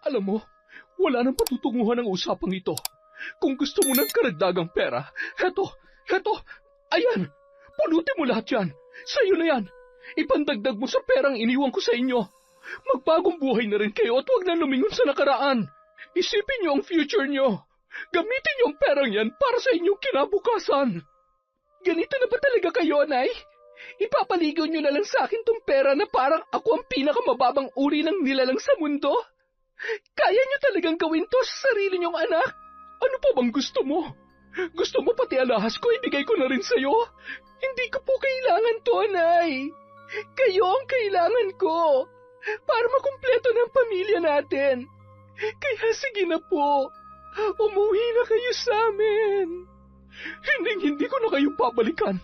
Alam mo, wala nang patutunguhan ang usapang ito. Kung gusto mo ng karagdagang pera, heto, ayan, pulutin mo lahat yan. Sa'yo na yan. Ipandagdag mo sa perang iniwan ko sa inyo. Magbagong buhay na rin kayo at huwag na lumingon sa nakaraan. Isipin niyo ang future niyo. Gamitin niyo ang perang yan para sa inyong kinabukasan. Ganito na ba talaga kayo, Nay? Ipapaligaw niyo na lang sa akin tong pera na parang ako ang pinakamababang uri ng nilalang sa mundo? Kaya niyo talagang gawin to sa sarili niyong anak? Ano pa bang gusto mo? Gusto mo pati alahas ko ibigay ko na rin sa'yo? Hindi ko po kailangan to, Nay. Kayo ang kailangan ko para makumpleto ng pamilya natin. Kaya sige na po, umuwi na kayo sa amin. Hindi ko na kayo babalikan.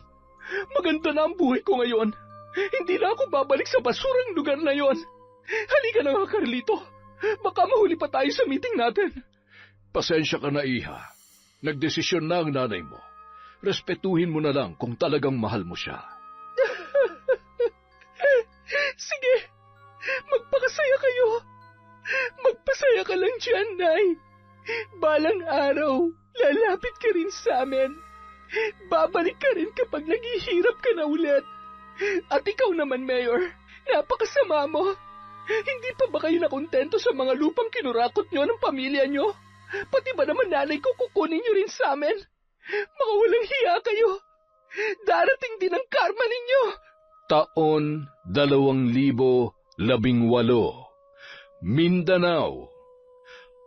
Maganda na ang buhay ko ngayon. Hindi na ako babalik sa basurang lugar na yon. Halika na nga, Carlito. Baka mahuli pa tayo sa meeting natin. Pasensya ka na, Iha. Nagdesisyon na ang nanay mo. Respetuhin mo na lang kung talagang mahal mo siya. Sige, magpakasaya kayo. Magpasaya ka lang dyan, Nay. Balang araw, lalapit ka rin sa amin. Babalik ka rin kapag naghihirap ka na ulit. At ikaw naman, Mayor, napakasama mo. Hindi pa ba kayo nakontento sa mga lupang kinurakot nyo ng pamilya nyo? Pati ba naman nanay ko kukunin nyo rin sa amin? Mga walang hiya kayo. Darating din ang karma ninyo. Taon 2018, Mindanao.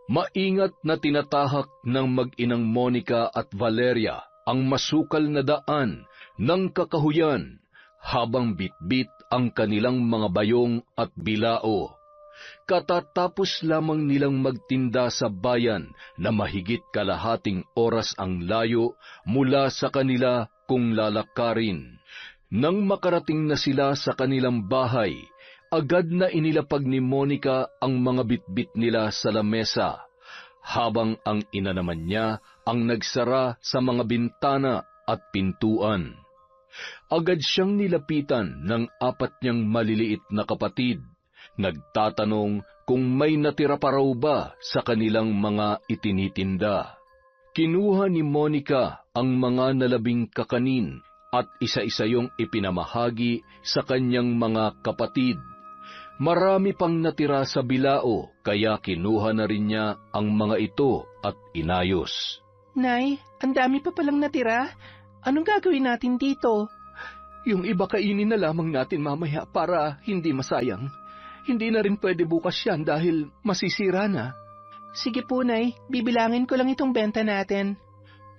Maingat na tinatahak ng mag-inang Monica at Valeria ang masukal na daan ng kakahuyan habang bitbit ang kanilang mga bayong at bilao. Katatapos lamang nilang magtinda sa bayan na mahigit kalahating oras ang layo mula sa kanila kung lalakarin. Nang makarating na sila sa kanilang bahay, agad na inilapag ni Monica ang mga bitbit nila sa lamesa, habang ang ina naman niya ang nagsara sa mga bintana at pintuan. Agad siyang nilapitan ng 4 niyang maliliit na kapatid, nagtatanong kung may natira pa raw ba sa kanilang mga itinitinda. Kinuha ni Monica ang mga nalabing kakanin at isa-isa yung ipinamahagi sa kanyang mga kapatid. Marami pang natira sa bilao, kaya kinuha na rin niya ang mga ito at inayos. Nay, ang dami pa palang natira. Anong gagawin natin dito? Yung iba kainin na lamang natin mamaya para hindi masayang. Hindi na rin pwede bukas yan dahil masisira na. Sige po, Nay. Bibilangin ko lang itong benta natin.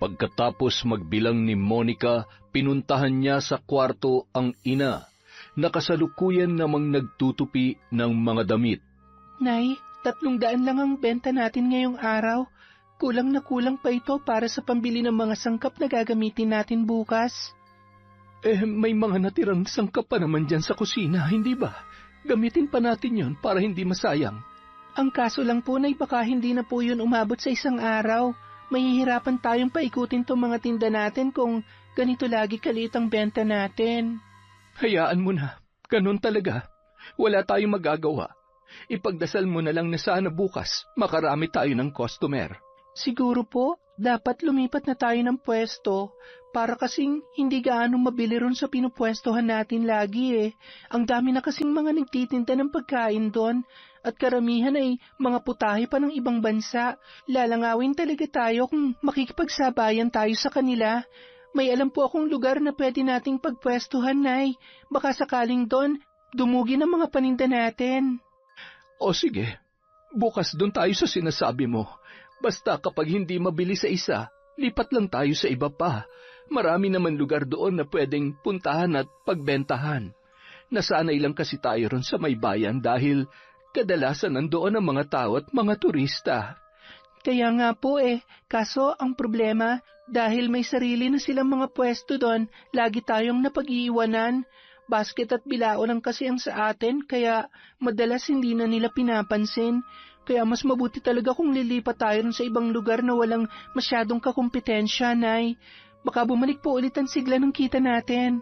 Pagkatapos magbilang ni Monica, pinuntahan niya sa kwarto ang ina, na kasalukuyan namang nagtutupi ng mga damit. Nay, 300 lang ang benta natin ngayong araw. Kulang na kulang pa ito para sa pambili ng mga sangkap na gagamitin natin bukas. May mga natirang sangkap pa naman dyan sa kusina, hindi ba? Gamitin pa natin yon para hindi masayang. Ang kaso lang po, Nay, baka hindi na po yun umabot sa isang araw. Mahihirapan tayong paikutin tong mga tinda natin kung ganito lagi kaliit ang benta natin. Hayaan mo na. Ganun talaga. Wala tayong magagawa. Ipagdasal mo na lang na sana bukas makarami tayo ng customer. Siguro po, dapat lumipat na tayo ng pwesto para kasing hindi gaano mabili ron sa pinupwestohan natin lagi eh. Ang dami na kasing mga nagtitinda ng pagkain doon at karamihan ay mga putahe pa ng ibang bansa. Lalangawin talaga tayo kung makikipagsabayan tayo sa kanila. May alam po akong lugar na pwede nating pagpwestuhan, Nay. Baka sakaling doon, dumugi ng mga paninda natin. O sige, bukas doon tayo sa sinasabi mo. Basta kapag hindi mabili sa isa, lipat lang tayo sa iba pa. Marami naman lugar doon na pwedeng puntahan at pagbentahan. Nasanay lang kasi tayo ron sa may bayan dahil kadalasan nandoon ang mga tao at mga turista. Kaya nga po kaso ang problema, dahil may sarili na silang mga pwesto doon, lagi tayong napag-iiwanan. Basket at bilao lang kasi ang sa atin, kaya madalas hindi na nila pinapansin. Kaya mas mabuti talaga kung lilipat tayo sa ibang lugar na walang masyadong kakumpetensya, Nay. Baka bumalik po ulit ang sigla ng kita natin.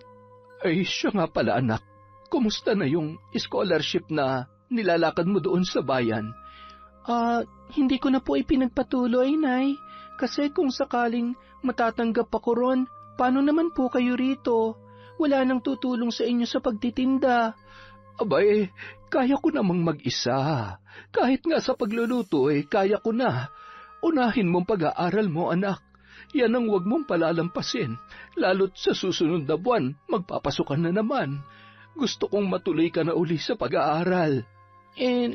Ay, siya nga pala, anak. Kumusta na yung scholarship na nilalakad mo doon sa bayan? Hindi ko na po ipinagpatuloy, Nay. Kasi kung sakaling matatanggap ako ron, paano naman po kayo rito? Wala nang tutulong sa inyo sa pagtitinda. Abay, kaya ko namang mag-isa. Kahit nga sa pagluluto kaya ko na. Unahin mong pag-aaral mo, anak. Yan ang huwag mong palalampasin. Lalo't sa susunod na buwan, magpapasukan na naman. Gusto kong matuloy ka na uli sa pag-aaral.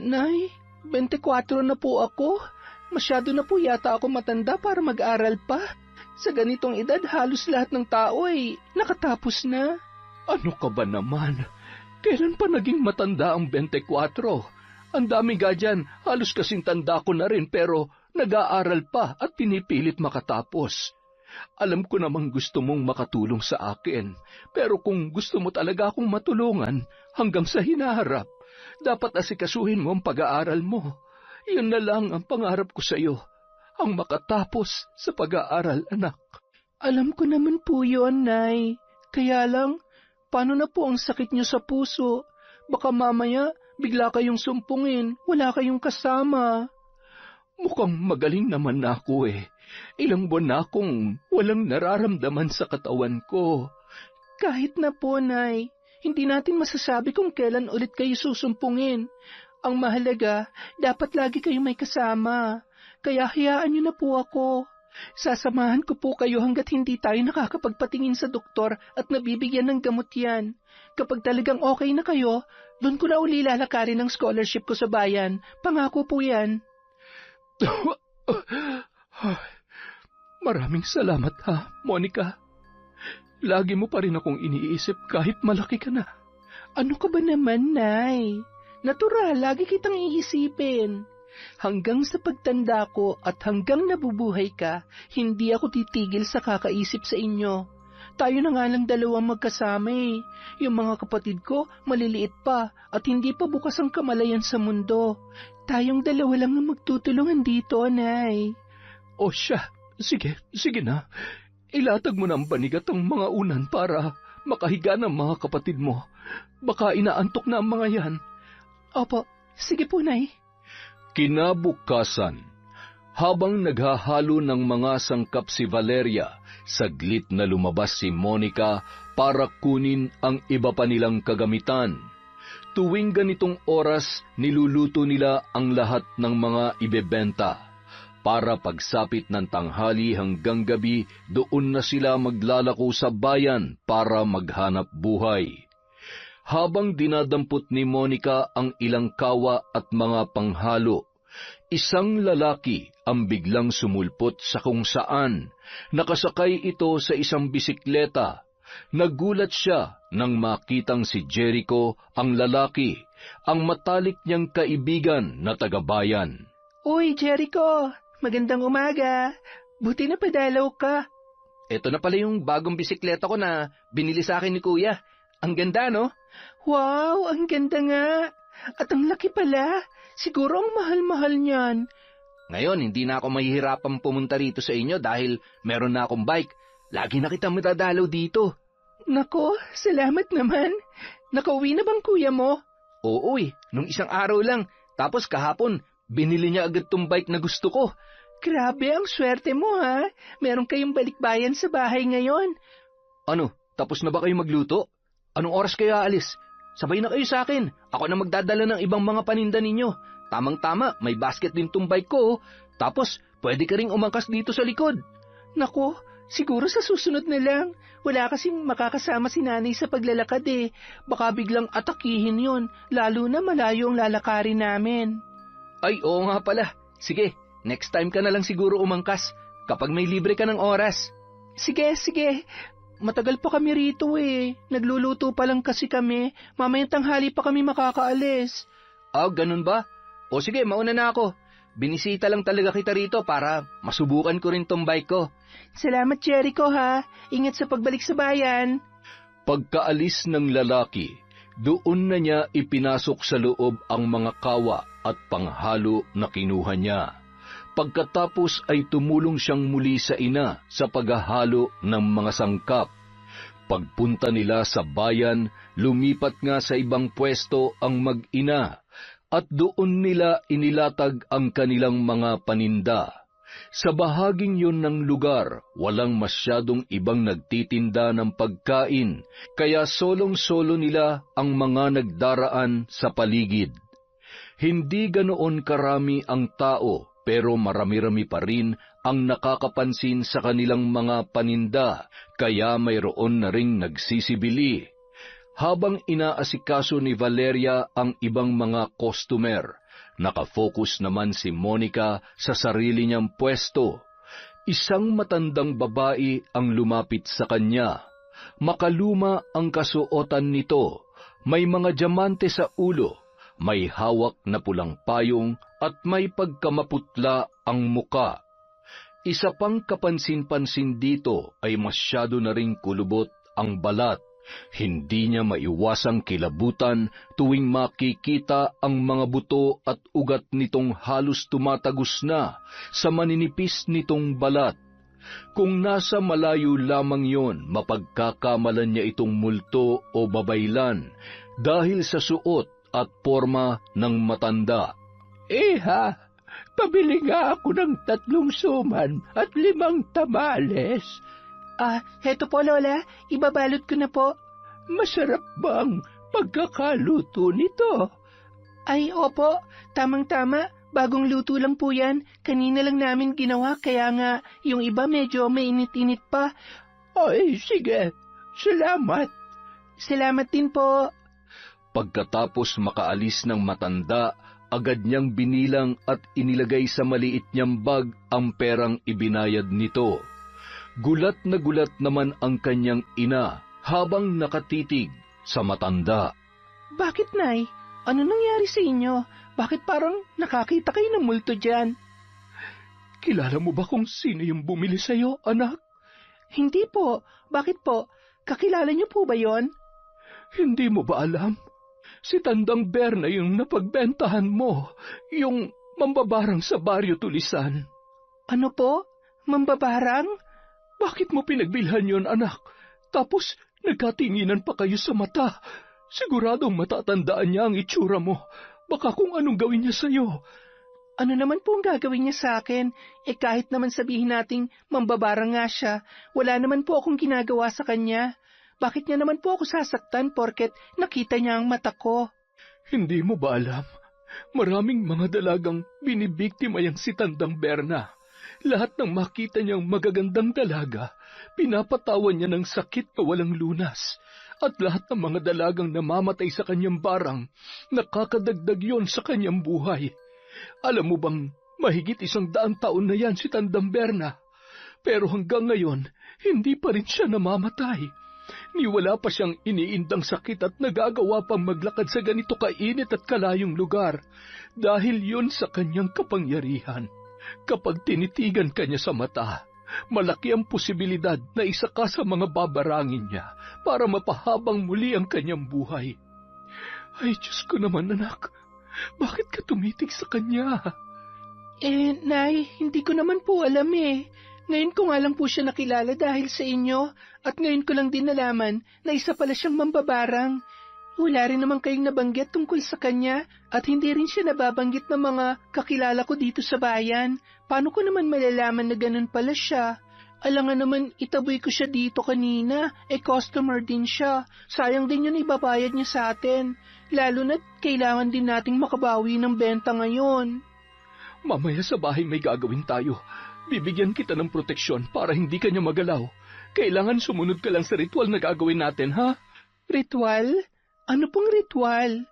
Nay, 24 na po ako. Masyado na po yata ako matanda para mag-aral pa. Sa ganitong edad, halos lahat ng tao nakatapos na. Ano ka ba naman? Kailan pa naging matanda ang 24? Ang dami ga dyan, halos kasing tanda ko na rin pero nag-aaral pa at pinipilit makatapos. Alam ko namang gusto mong makatulong sa akin, pero kung gusto mo talaga akong matulungan hanggang sa hinaharap, dapat asikasuhin mo ang pag-aaral mo. Yun na lang ang pangarap ko sa iyo, ang makatapos sa pag-aaral, anak. Alam ko naman po yun, Nay. Kaya lang, paano na po ang sakit niyo sa puso? Baka mamaya, bigla kayong sumpungin, wala kayong kasama. Mukhang magaling naman na ako Ilang buwan na akong walang nararamdaman sa katawan ko. Kahit na po, Nay, hindi natin masasabi kung kailan ulit kayo susumpungin. Ang mahalaga, dapat lagi kayo may kasama. Kaya hayaan niyo na po ako. Sasamahan ko po kayo hanggat hindi tayo nakakapagpatingin sa doktor at nabibigyan ng gamot yan. Kapag talagang okay na kayo, doon ko na uli lalakarin ang scholarship ko sa bayan. Pangako po yan. Maraming salamat ha, Monica. Lagi mo pa rin akong iniisip kahit malaki ka na. Ano ka ba naman, Nay? Natural, lagi kitang iisipin. Hanggang sa pagtanda ko at hanggang nabubuhay ka, hindi ako titigil sa kakaisip sa inyo. Tayo na nga lang dalawang magkasama Yung mga kapatid ko, maliliit pa at hindi pa bukas ang kamalayan sa mundo. Tayong dalawa lang ang magtutulungan dito, Nay. O siya, sige na. Ilatag mo ng banigat ang mga unan para makahiga ng mga kapatid mo. Baka inaantok na ang mga yan. Opo, sige po, Nay. Kinabukasan, habang naghahalo ng mga sangkap si Valeria, saglit na lumabas si Monica para kunin ang iba pa nilang kagamitan. Tuwing ganitong oras, niluluto nila ang lahat ng mga ibebenta. Para pagsapit ng tanghali hanggang gabi, doon na sila maglalako sa bayan para maghanap buhay. Habang dinadampot ni Monica ang ilang kawa at mga panghalo, isang lalaki ang biglang sumulpot sa kung saan. Nakasakay ito sa isang bisikleta. Nagulat siya nang makitang si Jericho, ang lalaki, ang matalik niyang kaibigan na tagabayan. Uy, Jericho! Magandang umaga! Buti na padalaw ka. Ito na pala yung bagong bisikleta ko na binili sa akin ni Kuya. Ang ganda, no? Wow, ang ganda nga. At ang laki pala. Siguro ang mahal-mahal niyan. Ngayon, hindi na ako mahihirapang pumunta rito sa inyo dahil meron na akong bike. Lagi na kitang madadalaw dito. Nako, salamat naman. Nakauwi na bang kuya mo? Oo nung isang araw lang. Tapos kahapon, binili niya agad tong bike na gusto ko. Grabe, ang swerte mo ha. Meron kayong balikbayan sa bahay ngayon. Ano, tapos na ba kayo magluto? Anong oras kayo aalis? Sabay na kayo sa akin. Ako na magdadala ng ibang mga paninda ninyo. Tamang-tama, may basket din tong bike ko. Tapos, pwede ka ring umangkas dito sa likod. Nako, siguro sa susunod na lang. Wala kasing makakasama si nanay sa paglalakad Baka biglang atakihin yon, lalo na malayo ang lalakarin namin. Ay, oo nga pala. Sige, next time ka na lang siguro umangkas kapag may libre ka ng oras. Sige. Matagal pa kami rito Nagluluto pa lang kasi kami. Mamayang tanghali pa kami makakaalis. Ganun ba? O sige, mauna na ako. Binisita lang talaga kita rito para masubukan ko rin tong bike ko. Salamat, Jericho ha. Ingat sa pagbalik sa bayan. Pagkaalis ng lalaki, doon na niya ipinasok sa loob ang mga kawa at panghalo na kinuha niya. Pagkatapos ay tumulong siyang muli sa ina sa paghahalo ng mga sangkap. Pagpunta nila sa bayan, lumipat nga sa ibang pwesto ang mag-ina at doon nila inilatag ang kanilang mga paninda. Sa bahaging yun ng lugar, walang masyadong ibang nagtitinda ng pagkain, kaya solong-solo nila ang mga nagdaraan sa paligid. Hindi ganoon karami ang tao, pero marami-rami pa rin ang nakakapansin sa kanilang mga paninda, kaya mayroon na ring nagsisibili. Habang inaasikaso ni Valeria ang ibang mga customer, nakafocus naman si Monica sa sarili niyang pwesto. Isang matandang babae ang lumapit sa kanya. Makaluma ang kasuotan nito, may mga diamante sa ulo, may hawak na pulang payong at may pagkamaputla ang muka. Isa pang kapansin-pansin dito ay masyado na ring kulubot ang balat. Hindi niya maiwasang kilabutan tuwing makikita ang mga buto at ugat nitong halos tumatagos na sa maninipis nitong balat. Kung nasa malayo lamang yon, mapagkakamalan niya itong multo o babaylan dahil sa suot at porma ng matanda. Ha, pabili nga ako ng 3 suman at 5 tamales. Heto po, Lola. Ibabalot ko na po. Masarap bang pagkakaluto nito? Ay, opo. Tamang-tama. Bagong luto lang po yan. Kanina lang namin ginawa, kaya nga yung iba medyo mainit-init pa. Ay, sige. Salamat. Salamat din po. Pagkatapos makaalis ng matanda, agad niyang binilang at inilagay sa maliit niyang bag ang perang ibinayad nito. Gulat na gulat naman ang kanyang ina habang nakatitig sa matanda. Bakit, Nay? Ano nangyari sa inyo? Bakit parang nakakita kayo ng multo dyan? Kilala mo ba kung sino yung bumili sa'yo, anak? Hindi po. Bakit po? Kakilala niyo po ba yon? Hindi mo ba alam? Si Tandang Berna yung napagbentahan mo, yung mambabarang sa Baryo Tulisan. Ano po? Mambabarang? Bakit mo pinagbilhan yon, anak? Tapos nagkatinginan pa kayo sa mata. Siguradong matatandaan niya ang itsura mo. Baka kung anong gawin niya sa'yo. Ano naman po ang gagawin niya sa akin? Kahit naman sabihin nating mambabarang nga siya, wala naman po akong ginagawa sa kanya. Bakit niya naman po ako sasaktan porket nakita niya ang mata ko? Hindi mo ba alam? Maraming mga dalagang binibiktima yang si Tandang Berna. Lahat ng makita niyang magagandang dalaga, pinapatawan niya ng sakit na walang lunas. At lahat ng mga dalagang namamatay sa kanyang barang, nakakadagdag yon sa kanyang buhay. Alam mo bang mahigit 100 taon na yan si Tandang Berna? Pero hanggang ngayon, hindi pa rin siya namamatay. Ni wala pa siyang iniindang sakit at nagagawa pang maglakad sa ganito kainit at kalayong lugar dahil yun sa kanyang kapangyarihan. Kapag tinitigan ka niya sa mata, malaki ang posibilidad na isa ka sa mga babarangin niya para mapahabang muli ang kanyang buhay. Ay, Diyos ko naman, anak. Bakit ka tumitig sa kanya? Nay, hindi ko naman po alam eh. Ngayon ko nga lang po siya nakilala dahil sa inyo at ngayon ko lang din nalaman na isa pala siyang mambabarang. Wala rin naman kayong nabanggit tungkol sa kanya at hindi rin siya nababanggit ng mga kakilala ko dito sa bayan. Paano ko naman malalaman na ganun pala siya? Alangan naman itaboy ko siya dito kanina, customer din siya. Sayang din yun ibabayad niya sa atin. Lalo na't kailangan din nating makabawi ng benta ngayon. Mamaya sa bahay may gagawin tayo. Bibigyan kita ng proteksyon para hindi ka niya magalaw. Kailangan sumunod ka lang sa ritual na gagawin natin, ha? Ritual? Ano pong ritual?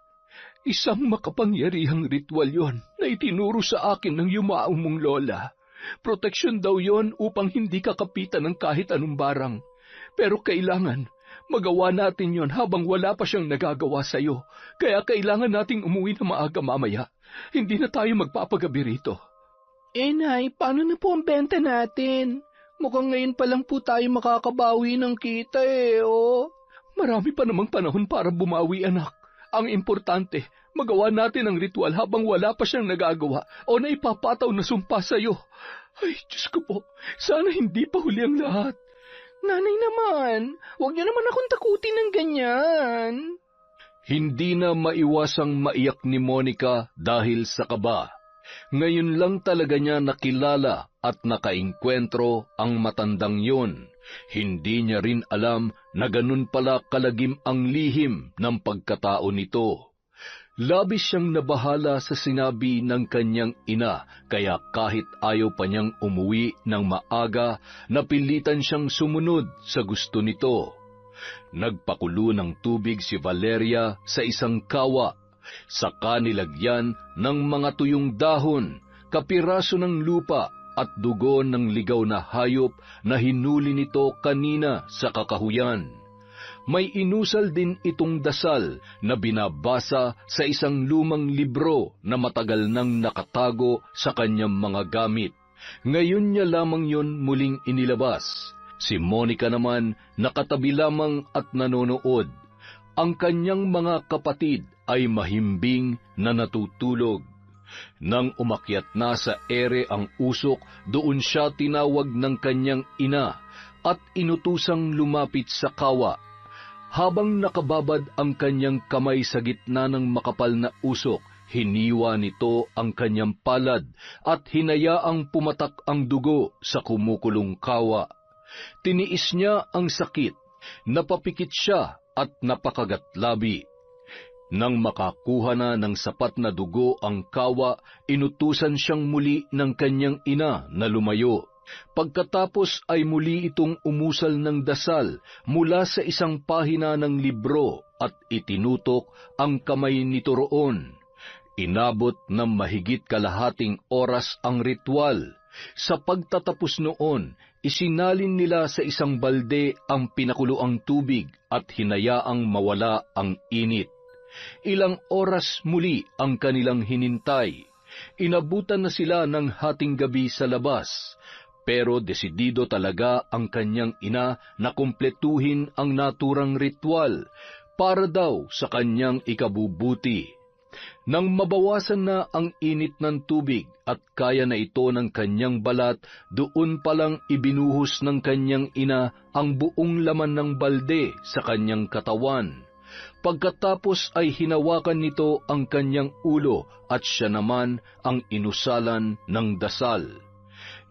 Isang makapangyarihang ritual yon na itinuro sa akin ng yumaong mong lola. Proteksyon daw yon upang hindi ka kapitan ng kahit anong barang. Pero kailangan, magawa natin yon habang wala pa siyang nagagawa sa'yo. Kaya kailangan nating umuwi na maaga mamaya. Hindi na tayo magpapagabi rito. Nay, paano na po ang benta natin? Mukhang ngayon pa lang po tayo makakabawi ng kita oh. Marami pa namang panahon para bumawi, anak. Ang importante, magawa natin ang ritual habang wala pa siyang nagagawa o naipapataw na sumpa sa'yo. Ay, Diyos ko po, sana hindi pa huli ang lahat. Nanay naman, huwag niyo naman akong takutin ng ganyan. Hindi na maiwasang maiyak ni Monica dahil sa kaba. Ngayon lang talaga niya nakilala at nakaengkwentro ang matandang yon. Hindi niya rin alam na ganun pala kalagim ang lihim ng pagkatao nito. Labis siyang nabahala sa sinabi ng kanyang ina, kaya kahit ayaw pa niyang umuwi ng maaga, napilitan siyang sumunod sa gusto nito. Nagpakulo ng tubig si Valeria sa isang kawa, saka nilagyan ng mga tuyong dahon, kapiraso ng lupa at dugo ng ligaw na hayop na hinuli nito kanina sa kakahuyan. May inusal din itong dasal na binabasa sa isang lumang libro na matagal nang nakatago sa kanyang mga gamit. Ngayon niya lamang yon muling inilabas. Si Monica naman nakatabi lamang at nanonood. Ang kanyang mga kapatid ay mahimbing na natutulog. Nang umakyat na sa ere ang usok, doon siya tinawag ng kanyang ina at inutusang lumapit sa kawa. Habang nakababad ang kanyang kamay sa gitna ng makapal na usok, hiniwa nito ang kanyang palad at hinayaang pumatak ang dugo sa kumukulong kawa. Tiniis niya ang sakit, napapikit siya at napakagatlabi. Nang makakuha na ng sapat na dugo ang kawa, inutusan siyang muli ng kanyang ina na lumayo. Pagkatapos ay muli itong umusal ng dasal mula sa isang pahina ng libro at itinutok ang kamay nito roon. Inabot ng mahigit kalahating oras ang ritual. Sa pagtatapos noon, isinalin nila sa isang balde ang pinakuloang tubig at hinayaang mawala ang init. Ilang oras muli ang kanilang hinintay. Inabutan na sila ng hating gabi sa labas. Pero desidido talaga ang kanyang ina na kumpletuhin ang naturang ritual para daw sa kanyang ikabubuti. Nang mabawasan na ang init ng tubig at kaya na ito ng kanyang balat, doon palang ibinuhos ng kanyang ina ang buong laman ng balde sa kanyang katawan. Pagkatapos ay hinawakan nito ang kanyang ulo at siya naman ang inusalan ng dasal.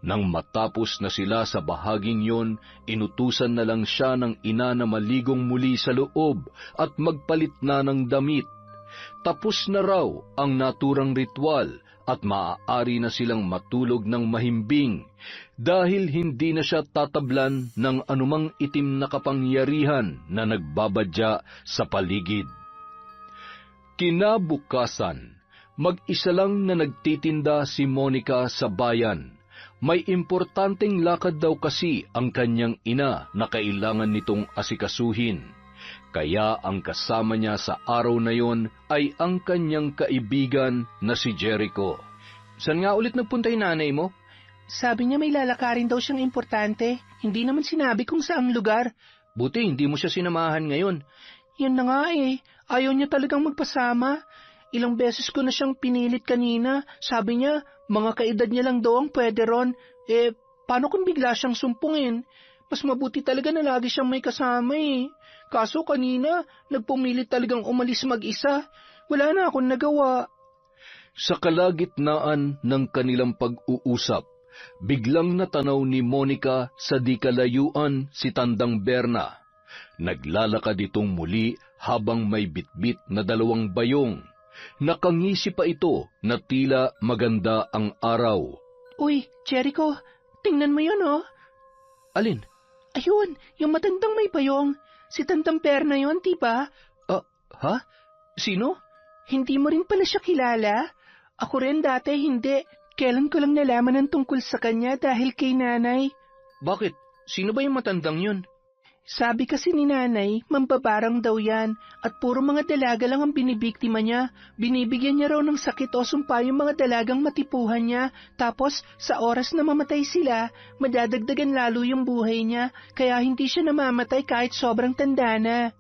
Nang matapos na sila sa bahaging yon, inutusan na lang siya ng ina na maligong muli sa loob at magpalit na ng damit. Tapos na raw ang naturang ritual at maaari na silang matulog ng mahimbing dahil hindi na siya tatablan ng anumang itim na kapangyarihan na nagbabadya sa paligid. Kinabukasan, mag-isa lang na nagtitinda si Monica sa bayan. May importanteng lakad daw kasi ang kanyang ina na kailangan nitong asikasuhin. Kaya ang kasama niya sa araw na yon ay ang kanyang kaibigan na si Jericho. Saan nga ulit nagpunta yung nanay mo? Sabi niya may lalakarin daw siyang importante. Hindi naman sinabi kung saang lugar. Buti hindi mo siya sinamahan ngayon. Yan na nga eh. Ayaw niya talagang magpasama. Ilang beses ko na siyang pinilit kanina. Sabi niya, mga kaedad niya lang daw ang pwede ron. Paano kung bigla siyang sumpungin? Mas mabuti talaga na lagi siyang may kasama eh. Kaso kanina, nagpumilit talagang umalis mag-isa. Wala na akong nagawa. Sa kalagitnaan ng kanilang pag-uusap, biglang natanaw ni Monica sa di kalayuan si Tandang Berna. Naglalakad itong muli habang may bitbit na 2 bayong. Nakangisi pa ito na tila maganda ang araw. Uy, Jericho, tingnan mo yun oh. Alin? Ayun, yung matandang may bayong. Si Tandang Berna yun, diba? Ha? Sino? Hindi mo rin pala siya kilala? Ako rin dati hindi. Kailan ko lang nalaman ang tungkol sa kanya dahil kay nanay. Bakit? Sino ba yung matandang yun? Sabi kasi ni nanay, mambabarang daw yan at puro mga dalaga lang ang binibiktima niya. Binibigyan niya raw ng sakit o sumpa yung mga dalagang matipuhan niya. Tapos sa oras na mamatay sila, madadagdagan lalo yung buhay niya. Kaya hindi siya namamatay kahit sobrang tanda na.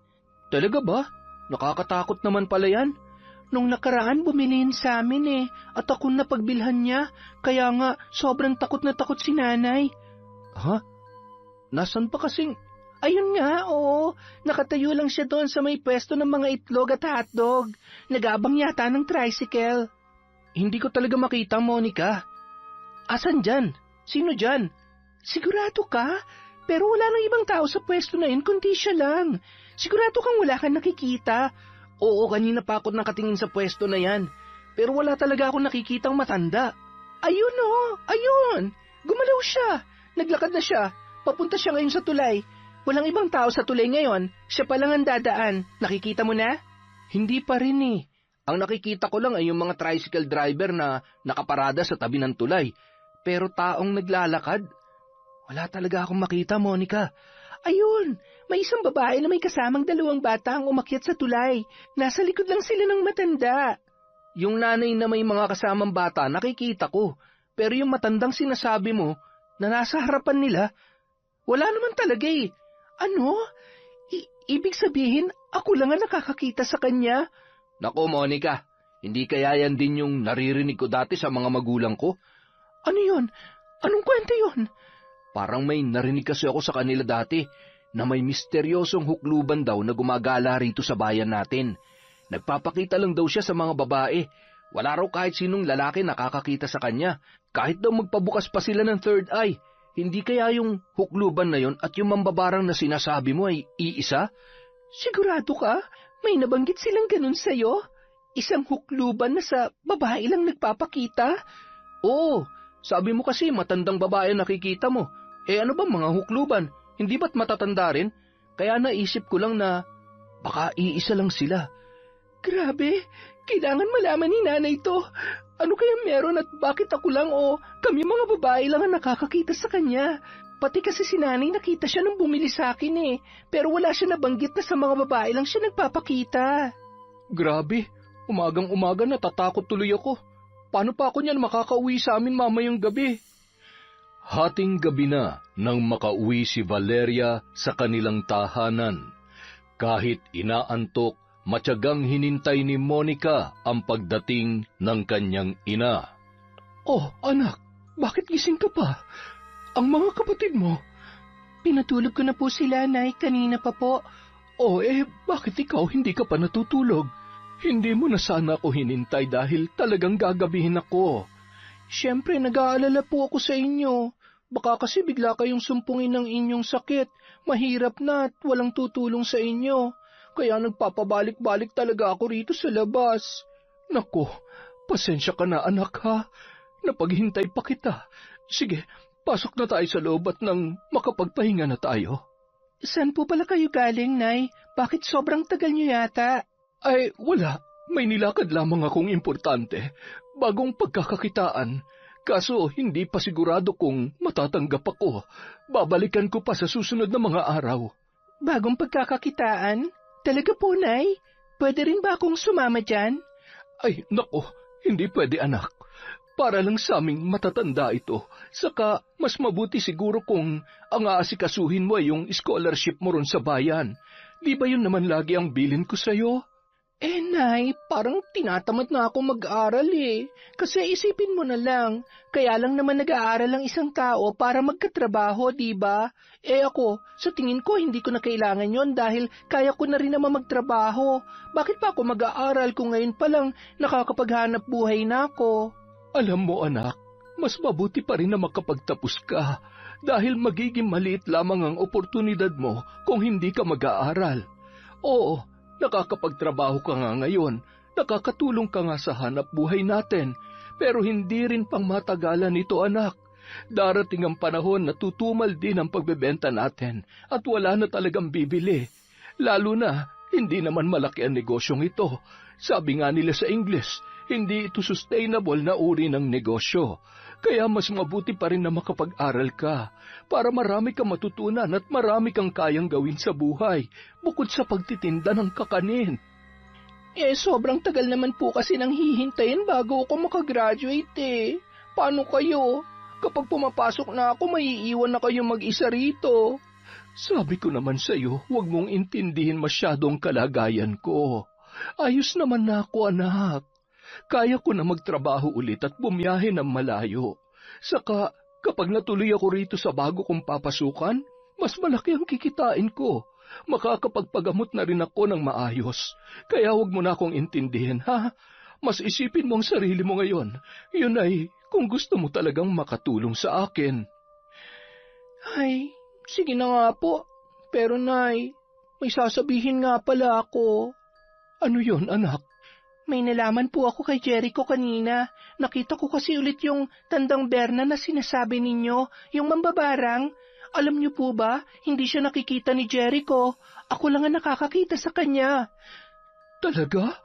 Talaga ba? Nakakatakot naman pala yan. Nung nakaraan bumilihin sa amin at ako napagbilhan niya. Kaya nga sobrang takot na takot si nanay. Ha? Nasaan pa kasing... Ayun nga, oo. Nakatayo lang siya doon sa may pwesto ng mga itlog at hotdog. Nag-aabang yata ng tricycle. Hindi ko talaga makita, Monica. Asan dyan? Sino dyan? Sigurado ka? Pero wala nang ibang tao sa pwesto na yun kundi siya lang. Sigurado kang wala kang nakikita. Oo, kanina pa ako nakatingin sa pwesto na yan. Pero wala talaga akong nakikitang matanda. Ayun ayun. Gumalaw siya. Naglakad na siya. Papunta siya ngayon sa tulay. Walang ibang tao sa tulay ngayon. Siya pa lang ang dadaan. Nakikita mo na? Hindi pa rin eh. Ang nakikita ko lang ay yung mga tricycle driver na nakaparada sa tabi ng tulay. Pero taong naglalakad, wala talaga akong makita, Monica. Ayun, may isang babae na may kasamang 2 bata ang umakyat sa tulay. Nasa likod lang sila ng matanda. Yung nanay na may mga kasamang bata, nakikita ko. Pero yung matandang sinasabi mo, na nasa harapan nila, wala naman talaga eh. Ano? Ibig sabihin, ako lang ang nakakakita sa kanya? Nako, Monica, hindi kaya yan din yung naririnig ko dati sa mga magulang ko? Ano yun? Anong kwento yun? Parang may narinig kasi ako sa kanila dati na may misteryosong hukluban daw na gumagala rito sa bayan natin. Nagpapakita lang daw siya sa mga babae. Wala raw kahit sinong lalaki nakakakita sa kanya. Kahit daw magpabukas pa sila ng third eye. Hindi kaya yung hukluban na yon at yung mambabarang na sinasabi mo ay iisa? Sigurado ka? May nabanggit silang ganun sa'yo? Isang hukluban na sa babae lang nagpapakita? Oo, sabi mo kasi matandang babae nakikita mo. Ano ba mga hukluban? Hindi ba't matatanda rin? Kaya naisip ko lang na baka iisa lang sila. Grabe, kailangan malaman ni nanay to. Ano kaya meron at bakit ako lang o kami mga babae lang ang nakakakita sa kanya? Pati kasi si nanay nakita siya nung bumili sa akin eh. Pero wala siya nabanggit na sa mga babae lang siya nagpapakita. Grabe, umagang-umaga natatakot tuloy ako. Paano pa ako niyan makakauwi sa amin mamayang gabi? Hating gabi na nang makauwi si Valeria sa kanilang tahanan. Kahit inaantok, matyagang hinintay ni Monica ang pagdating ng kanyang ina. Oh, anak, bakit gising ka pa? Ang mga kapatid mo? Pinatulog ko na po sila, Nay, kanina pa po. Oh, bakit ikaw hindi ka pa natutulog? Hindi mo na sana ako hinintay dahil talagang gagabihin ako. Siyempre, nag-aalala po ako sa inyo. Baka kasi bigla kayong sumpungin ng inyong sakit. Mahirap na at walang tutulong sa inyo. Kaya nagpapabalik-balik talaga ako rito sa labas. Nako, pasensya ka na anak ha. Napaghintay pa kita. Sige, pasok na tayo sa loob at nang makapagpahinga na tayo. Saan po pala kayo galing, Nay? Bakit sobrang tagal niyo yata? Ay, wala. May nilakad lamang akong importante. Bagong pagkakakitaan. Kaso hindi pa sigurado kung matatanggap ako. Babalikan ko pa sa susunod na mga araw. Bagong pagkakakitaan? Talaga po, Nay? Pwede rin ba akong sumama dyan? Ay, nako, hindi pwede anak. Para lang sa aming matatanda ito. Saka, mas mabuti siguro kung ang aasikasuhin mo ay yung scholarship mo ron sa bayan. Di ba yun naman lagi ang bilin ko sa'yo? Nay, parang tinatamad na ako mag-aral eh. Kasi isipin mo na lang, kaya lang naman nag-aaral ang isang tao para magkatrabaho, di ba? Ako, sa tingin ko hindi ko na kailangan yon dahil kaya ko na rin naman magtrabaho. Bakit pa ako mag-aaral kung ngayon pa lang nakakapaghanap buhay na ako? Alam mo anak, mas mabuti pa rin na makapagtapos ka dahil magiging maliit lamang ang oportunidad mo kung hindi ka mag-aaral. Oo, nakakapagtrabaho ka nga ngayon, nakakatulong ka nga sa hanap buhay natin, pero hindi rin pang matagalan ito anak. Darating ang panahon na tutumal din ang pagbebenta natin at wala na talagang bibili. Lalo na, hindi naman malaki ang negosyong ito. Sabi nga nila sa Ingles, hindi ito sustainable na uri ng negosyo. Kaya mas mabuti pa rin na makapag-aral ka para marami kang matutunan at marami kang kayang gawin sa buhay bukod sa pagtitinda ng kakanin. Sobrang tagal naman po kasi nang hihintayin bago ako makagraduate eh. Paano kayo? Kapag pumapasok na ako, maiiwan na kayong mag-isa rito. Sabi ko naman sa'yo, huwag mong intindihin masyadong kalagayan ko. Ayos naman na ako anak. Kaya ko na magtrabaho ulit at bumiyahe ng malayo. Saka, kapag natuloy ako rito sa bago kong papasukan, mas malaki ang kikitain ko. Makakapagpagamot na rin ako ng maayos. Kaya huwag mo na akong intindihin, ha? Mas isipin mo ang sarili mo ngayon. Yun ay kung gusto mo talagang makatulong sa akin. Ay, sige na nga po. Pero Nay, may sasabihin nga pala ako. Ano yon, anak? May nalaman po ako kay Jericho kanina. Nakita ko kasi ulit yung tandang Berna na sinasabi ninyo, yung mambabarang. Alam niyo po ba, hindi siya nakikita ni Jericho. Ako lang ang nakakakita sa kanya. Talaga?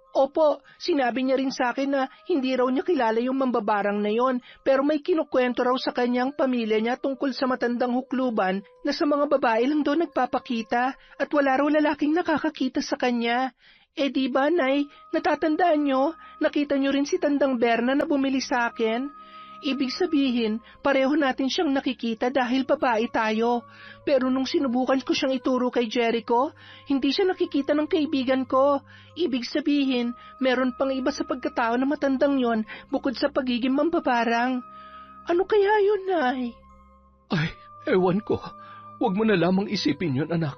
Opo, sinabi niya rin sa akin na hindi raw niya kilala yung mambabarang na yon, pero may kinukwento raw sa kanyang pamilya niya tungkol sa matandang hukluban na sa mga babae lang daw nagpapakita at wala raw lalaking nakakakita sa kanya. Eh di ba, Nay, natatandaan niyo, nakita niyo rin si Tandang Berna na bumili sa akin? Ibig sabihin, pareho natin siyang nakikita dahil babae tayo. Pero nung sinubukan ko siyang ituro kay Jericho, hindi siya nakikita ng kaibigan ko. Ibig sabihin, meron pang iba sa pagkatao na matandang yon bukod sa pagiging mambabarang. Ano kaya yun, Nay? Ay, ewan ko. Huwag mo na lamang isipin yun, anak.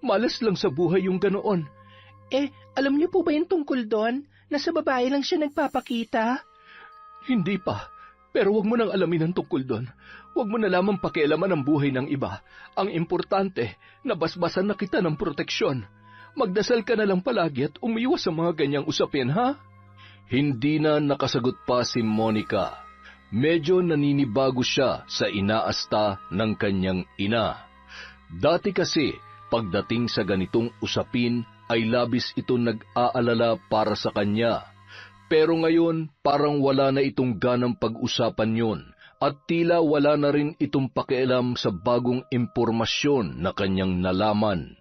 Malas lang sa buhay yung ganoon. Eh, alam niyo po ba yung tungkol doon? Na sa babae lang siya nagpapakita? Hindi pa. Pero huwag mo nang alamin ang tungkol doon. Huwag mo na lamang pakialaman ang buhay ng iba. Ang importante, nabasbasan na kita ng proteksyon. Magdasal ka na lang palagi at umiwas sa mga ganyang usapin, ha? Hindi na nakasagot pa si Monica. Medyo naninibago siya sa inaasta ng kanyang ina. Dati kasi, pagdating sa ganitong usapin, ay labis ito nag-aalala para sa kanya. Pero ngayon, parang wala na itong ganang pag-usapan yon at tila wala na rin itong pakialam sa bagong impormasyon na kanyang nalaman.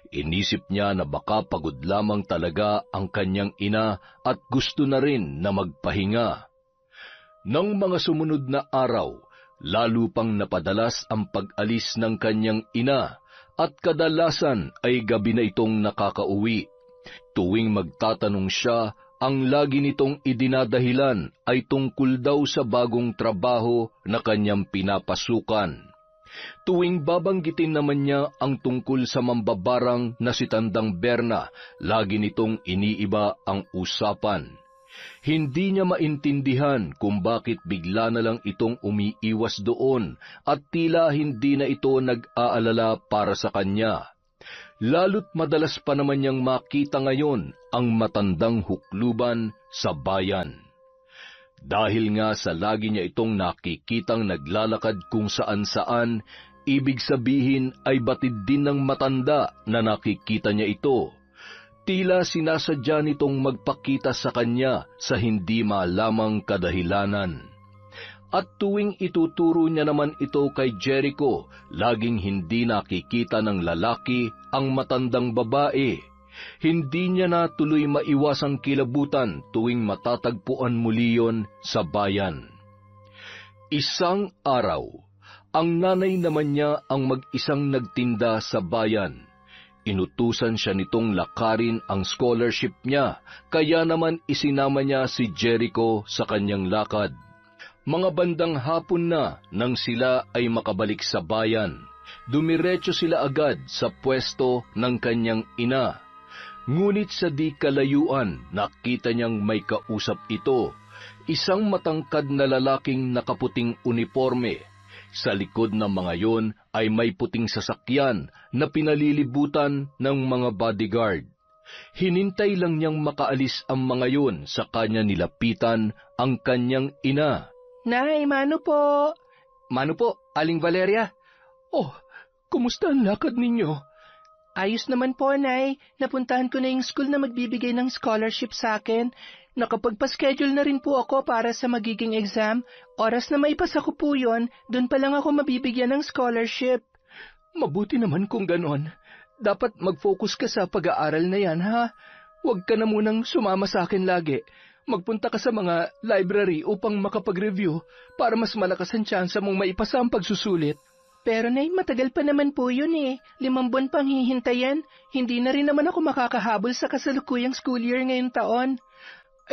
Inisip niya na baka pagod lamang talaga ang kanyang ina at gusto na rin na magpahinga. Nang mga sumunod na araw, lalo pang napadalas ang pag-alis ng kanyang ina at kadalasan ay gabi na itong nakakauwi. Tuwing magtatanong siya, ang lagi nitong idinadahilan ay tungkol daw sa bagong trabaho na kanyang pinapasukan. Tuwing babanggitin naman niya ang tungkol sa mambabarang na si Tandang Berna, lagi nitong iniiba ang usapan. Hindi niya maintindihan kung bakit bigla na lang itong umiiwas doon at tila hindi na ito nag-aalala para sa kanya. Lalo't madalas pa naman niyang makita ngayon ang matandang hukluban sa bayan. Dahil nga sa lagi niya itong nakikitang naglalakad kung saan-saan, ibig sabihin ay batid din ng matanda na nakikita niya ito. Tila sinasadya nitong magpakita sa kanya sa hindi malamang kadahilanan. At tuwing ituturo niya naman ito kay Jericho, laging hindi nakikita ng lalaki ang matandang babae. Hindi niya na tuloy maiwasang kilabutan tuwing matatagpuan muli yon sa bayan. Isang araw, ang nanay naman niya ang mag-isang nagtinda sa bayan. Inutusan siya nitong lakarin ang scholarship niya, kaya naman isinama niya si Jericho sa kanyang lakad. Mga bandang hapon na nang sila ay makabalik sa bayan, dumiretso sila agad sa pwesto ng kanyang ina. Ngunit sa di kalayuan, nakita niyang may kausap ito, isang matangkad na lalaking nakaputing uniforme. Sa likod ng mga yon ay may puting sasakyan na pinalilibutan ng mga bodyguard. Hinintay lang niyang makaalis ang mga yon sa kanya nilapitan ang kanyang ina. Nay, mano po? Mano po, Aling Valeria? Oh, kumusta ang lakad ninyo? Ayos naman po, Nay. Napuntahan ko na yung school na magbibigay ng scholarship sa akin. Nakapagpa-schedule na rin po ako para sa magiging exam. Oras na maipasa ko po yun, doon pa lang ako mabibigyan ng scholarship. Mabuti naman kung ganon. Dapat mag-focus ka sa pag-aaral na yan, ha? Huwag ka na munang sumama sa akin lagi. Magpunta ka sa mga library upang makapag-review para mas malakas ang tsansa mong maipasa ang pagsusulit. Pero Nay, matagal pa naman po yun eh. 5 buwan pang hihintayin. Hindi na rin naman ako makakahabol sa kasalukuyang school year ngayong taon.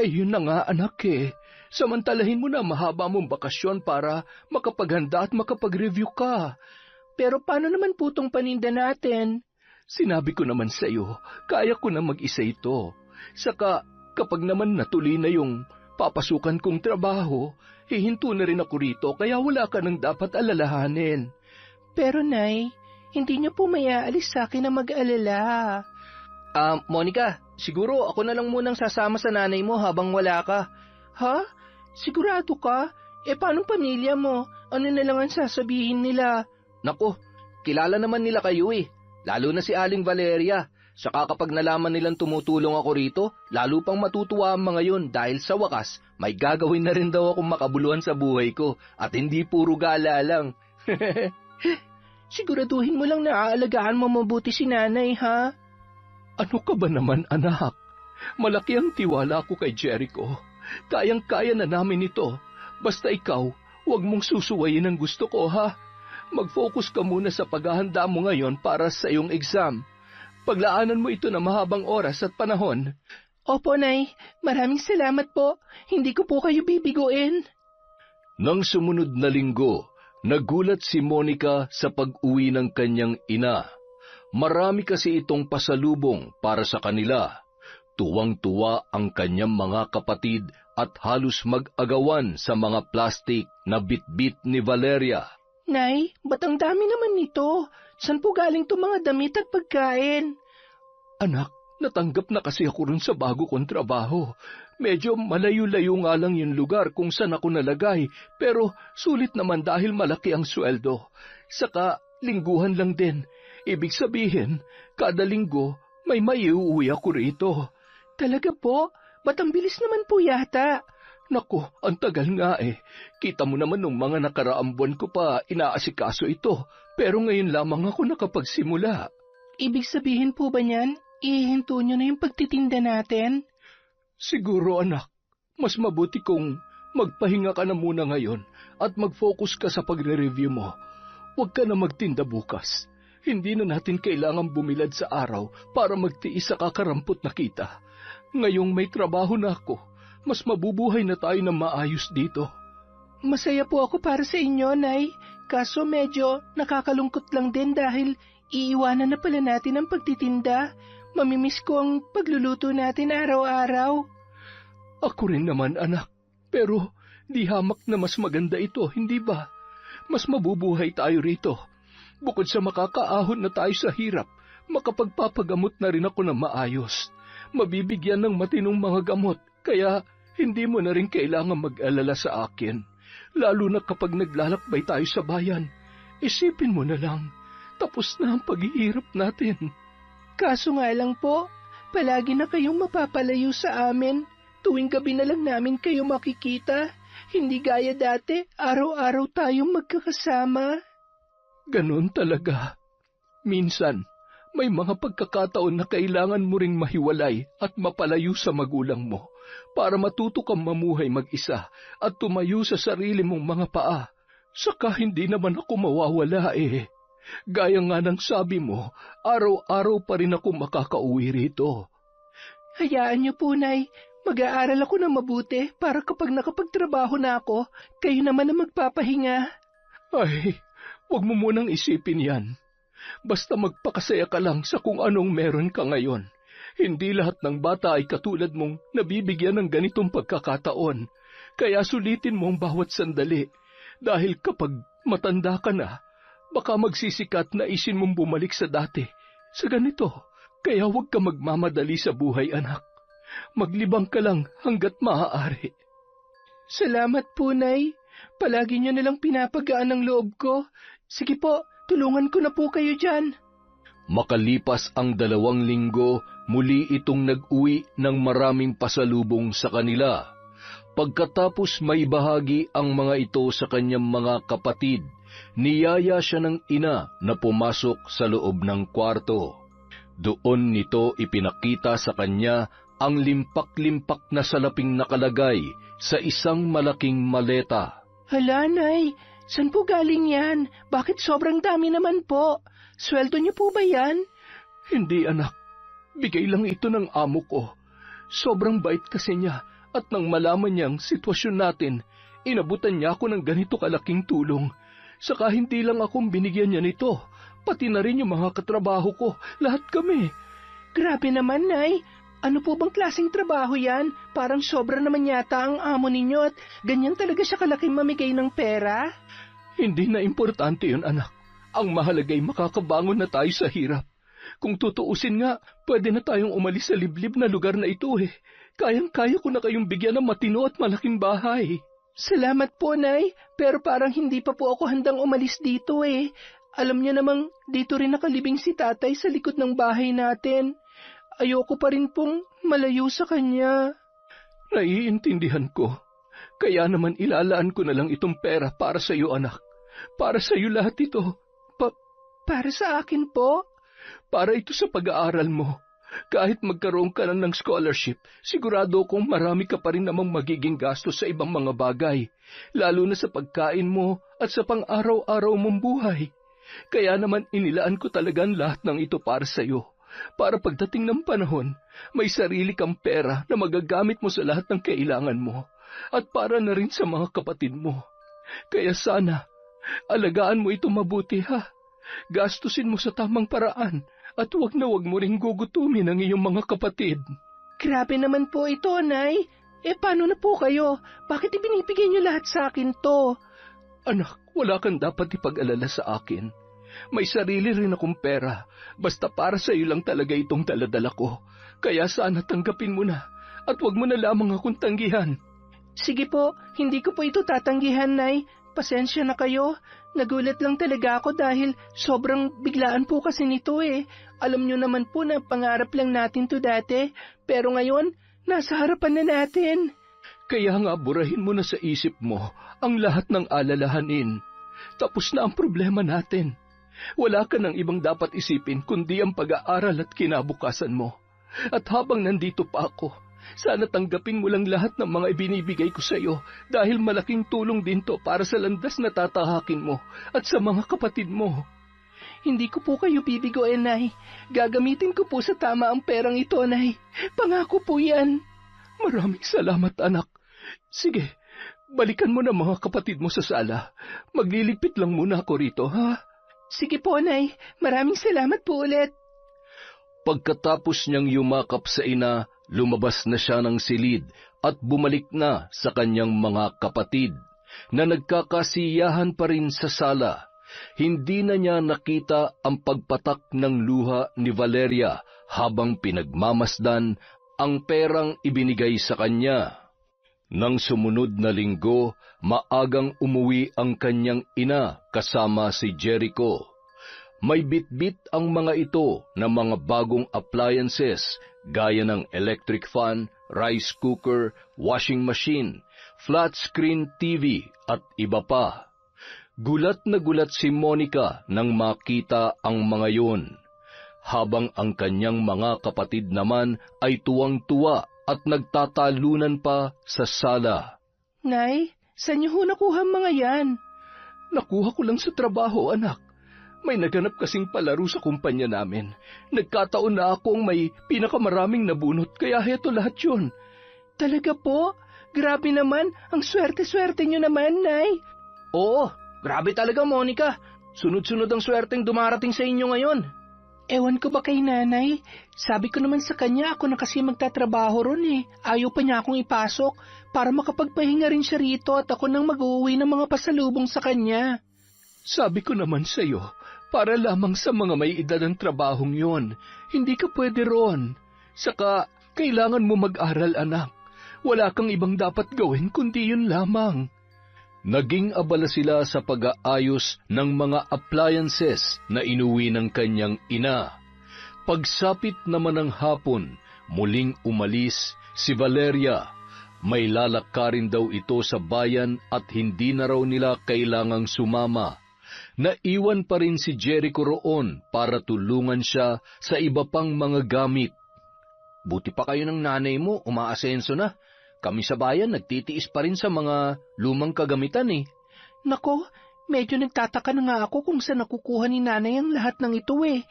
Eh yun na nga anak eh. Samantalahin mo na mahaba mong bakasyon para makapaghanda at makapag-review ka. pero paano naman po tong paninda natin? Sinabi ko naman sa iyo, kaya ko na mag-isa ito. Saka, kapag naman natuloy na yung papasukan kong trabaho, hihinto na rin ako rito kaya wala ka nang dapat alalahanin. Pero Nay, hindi niyo po may aalis sa akin na mag-alala. Monica, siguro ako na lang munang sasama sa nanay mo habang wala ka. Ha? Sigurado ka? Paano pamilya mo? Ano na lang ang sasabihin nila? Nako, kilala naman nila kayo eh. Lalo na si Aling Valeria. Saka kapag nalaman nilang tumutulong ako rito, lalo pang matutuwa ang mga yun dahil sa wakas, may gagawin na rin daw akong makabuluhan sa buhay ko at hindi puro gala lang. Siguraduhin mo lang na aalagaan mo mabuti si nanay, ha? Ano ka ba naman, anak? Malaki ang tiwala ko kay Jericho. Kayang-kaya na namin ito. Basta ikaw, huwag mong susuwayin ang gusto ko, ha? Mag-focus ka muna sa paghahanda mo ngayon para sa iyong exam. Paglaanan mo ito na mahabang oras at panahon. Opo, Nay. Maraming salamat po. Hindi ko po kayo bibiguin. Nang sumunod na linggo, nagulat si Monica sa pag-uwi ng kanyang ina. Marami kasi itong pasalubong para sa kanila. Tuwang-tuwa ang kanyang mga kapatid at halos mag-agawan sa mga plastik na bitbit ni Valeria. Nay, ba't ang dami naman nito? San po galing to mga damit at pagkain? Anak, natanggap na kasi ako rin sa bago kong trabaho. Medyo malayo-layo nga lang yung lugar kung saan ako nalagay, pero sulit naman dahil malaki ang sweldo. Saka, lingguhan lang din. Ibig sabihin, kada linggo, may maiuwi ako rito. Talaga po? Ba't ang bilis naman po yata? Naku, ang tagal nga eh. Kita mo naman nung mga nakaraang buwan ko pa inaasikaso ito, pero ngayon lamang ako nakapagsimula. Ibig sabihin po ba niyan, ihinto nyo na yung pagtitinda natin? Siguro anak, mas mabuti kung magpahinga ka na muna ngayon at mag-focus ka sa pagre-review mo. Huwag ka na magtinda bukas. Hindi na natin kailangang bumilad sa araw para magtiis sa kakarampot na kita. Ngayong may trabaho na ako, mas mabubuhay na tayo ng maayos dito. Masaya po ako para sa inyo, Nay. Kaso medyo nakakalungkot lang din dahil iiwanan na pala natin ang pagtitinda. Mamimiss ko ang pagluluto natin araw-araw. Ako rin naman, anak. Pero di hamak na mas maganda ito, hindi ba? Mas mabubuhay tayo rito. Bukod sa makakaahon na tayo sa hirap, makapagpapagamot na rin ako ng maayos. Mabibigyan ng matinong mga gamot, kaya hindi mo na rin kailangan mag-alala sa akin. Lalo na kapag naglalakbay tayo sa bayan. Isipin mo na lang, tapos na ang paghihirap natin. Kaso nga lang po, palagi na kayong mapapalayo sa amin. Tuwing gabi na lang namin kayo makikita. Hindi gaya dati, araw-araw tayong magkakasama. Ganon talaga. Minsan, may mga pagkakataon na kailangan mo ring mahiwalay at mapalayo sa magulang mo para matuto kang mamuhay mag-isa at tumayo sa sarili mong mga paa. Saka hindi naman ako mawawala eh. Gaya nga ng sabi mo, araw-araw pa rin ako makakauwi rito. Hayaan niyo po, Nay. Mag-aaral ako ng mabuti para kapag nakapagtrabaho na ako, kayo naman ang magpapahinga. Ay, huwag mo munang isipin yan. Basta magpakasaya ka lang sa kung anong meron ka ngayon. Hindi lahat ng bata ay katulad mong nabibigyan ng ganitong pagkakataon. Kaya sulitin mo ang bawat sandali. Dahil kapag matanda ka na, baka magsisikat na isin mong bumalik sa dati. Sa ganito, kaya huwag ka magmamadali sa buhay, anak. Maglibang ka lang hanggat maaari. Salamat po, Nay. Palagi niyo nalang pinapagaan ang loob ko. Sige po, tulungan ko na po kayo dyan. Makalipas ang 2 linggo, muli itong nag-uwi ng maraming pasalubong sa kanila. Pagkatapos may bahagi ang mga ito sa kanyang mga kapatid, niyaya siya ng ina na pumasok sa loob ng kwarto. Doon nito ipinakita sa kanya ang limpak-limpak na salaping nakalagay sa isang malaking maleta. Hala, Nay, saan po galing yan? Bakit sobrang dami naman po? Sweldo niyo po ba yan? Hindi, anak. Bigay lang ito ng amo ko. Sobrang bait kasi niya at nang malaman niyang sitwasyon natin, inabutan niya ako ng ganito kalaking tulong. Saka hindi lang akong binigyan niya nito, pati na rin yung mga katrabaho ko, lahat kami. Grabe naman, Nay. Ano po bang klaseng trabaho yan? Parang sobra naman yata ang amo ninyo at ganyan talaga siya kalaking mamigay ng pera? Hindi na importante yun, anak. Ang mahalagay makakabangon na tayo sa hirap. Kung tutuusin nga, pwede na tayong umalis sa liblib na lugar na ito eh. Kayang-kaya ko na kayong bigyan ng matino at malaking bahay. Salamat po, Nay. Pero parang hindi pa po ako handang umalis dito eh. Alam niyo namang dito rin nakalibing si tatay sa likod ng bahay natin. Ayoko pa rin pong malayo sa kanya. Naiintindihan ko. Kaya naman ilalaan ko na lang itong pera para sa iyo, anak. Para sa iyo lahat ito. Para sa akin po? Para ito sa pag-aaral mo. Kahit magkaroon ka na ng scholarship, sigurado kong marami ka pa rin namang magiging gastos sa ibang mga bagay, lalo na sa pagkain mo at sa pang-araw-araw mong buhay. Kaya naman inilaan ko talagang lahat ng ito para sa iyo. Para pagdating ng panahon, may sarili kang pera na magagamit mo sa lahat ng kailangan mo at para na rin sa mga kapatid mo. Kaya sana, alagaan mo ito mabuti ha. Gastusin mo sa tamang paraan at wag mo ring gugutumin ang iyong mga kapatid. Grabe naman po ito, Nay. Paano na po kayo? Bakit ibinibigay niyo lahat sa akin to? Anak, wala kang dapat ipag-alala sa akin. May sarili rin akong pera, basta para sa iyo lang talaga itong daladala ko. Kaya sana tanggapin mo na, at wag mo na lamang akong tanggihan. Sige po, hindi ko po ito tatanggihan, Nay. Pasensya na kayo. Nagulat lang talaga ako dahil sobrang biglaan po kasi nito eh. Alam nyo naman po na pangarap lang natin to dati, pero ngayon, nasa harapan na natin. Kaya nga burahin mo na sa isip mo ang lahat ng alalahanin. Tapos na ang problema natin. Wala ka ng ibang dapat isipin kundi ang pag-aaral at kinabukasan mo. At habang nandito pa ako, sana tanggapin mo lang lahat ng mga ibinibigay ko sa iyo dahil malaking tulong din to para sa landas na tatahakin mo at sa mga kapatid mo. Hindi ko po kayo bibigoin, Nay. Gagamitin ko po sa tama ang perang ito, Nay. Pangako po yan. Maraming salamat, anak. Sige, balikan mo na mga kapatid mo sa sala. Magliligpit lang muna ako rito, ha? Sige po, Nay. Maraming salamat po ulit. Pagkatapos niyang yumakap sa ina, lumabas na siya ng silid at bumalik na sa kanyang mga kapatid na nagkakasiyahan pa rin sa sala. Hindi na niya nakita ang pagpatak ng luha ni Valeria habang pinagmamasdan ang perang ibinigay sa kanya. Nang sumunod na linggo, maagang umuwi ang kanyang ina kasama si Jericho. May bitbit ang mga ito na mga bagong appliances gaya ng electric fan, rice cooker, washing machine, flat screen TV at iba pa. Gulat na gulat si Monica nang makita ang mga yun, habang ang kanyang mga kapatid naman ay tuwang-tuwa at nagtatalunan pa sa sala. Nay, saan niyo ho nakuha ang mga yan? Nakuha ko lang sa trabaho, anak. May naganap kasing palaro sa kumpanya namin. Nagkataon na akong may pinakamaraming nabunot, kaya heto lahat yun. Talaga po? Grabe naman, ang swerte-swerte niyo naman, Nay. Oo, grabe talaga, Monica. Sunod-sunod ang swerteng dumarating sa inyo ngayon. Ewan ko ba kay Nanay? Sabi ko naman sa kanya ako na kasi magtatrabaho ron eh. Ayaw pa niya akong ipasok para makapagpahinga rin siya rito at ako nang mag-uwi ng mga pasalubong sa kanya. Sabi ko naman sa iyo, para lamang sa mga may edad ang trabahong yon. Hindi ka pwede ron. Saka, kailangan mo mag-aral, anak. Wala kang ibang dapat gawin kundi yun lamang. Naging abala sila sa pag-aayos ng mga appliances na inuwi ng kanyang ina. Pagsapit naman ng hapon, muling umalis si Valeria. May lalakarin daw ito sa bayan at hindi na raw nila kailangang sumama. Naiwan pa rin si Jericho roon para tulungan siya sa iba pang mga gamit. Buti pa kayo ng nanay mo, umaasenso na. Kami sa bayan nagtitiis pa rin sa mga lumang kagamitan eh. Nako, medyo nagtataka na nga ako kung saan nakukuha ni Nanay ang lahat ng ito eh.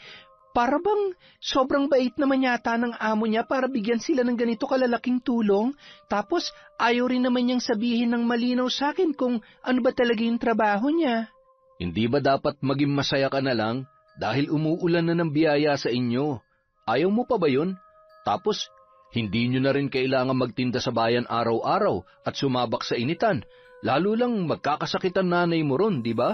Para bang sobrang bait naman yata ng amo niya para bigyan sila ng ganito kalalaking tulong, tapos ayaw rin naman niyang sabihin ng malinaw sa akin kung ano ba talaga yung trabaho niya. Hindi ba dapat maging masaya ka na lang dahil umuulan na ng biyaya sa inyo? Ayaw mo pa ba yun? Tapos, hindi nyo na rin kailangan magtinda sa bayan araw-araw at sumabak sa initan. Lalo lang magkakasakitan nanay mo ron, di ba?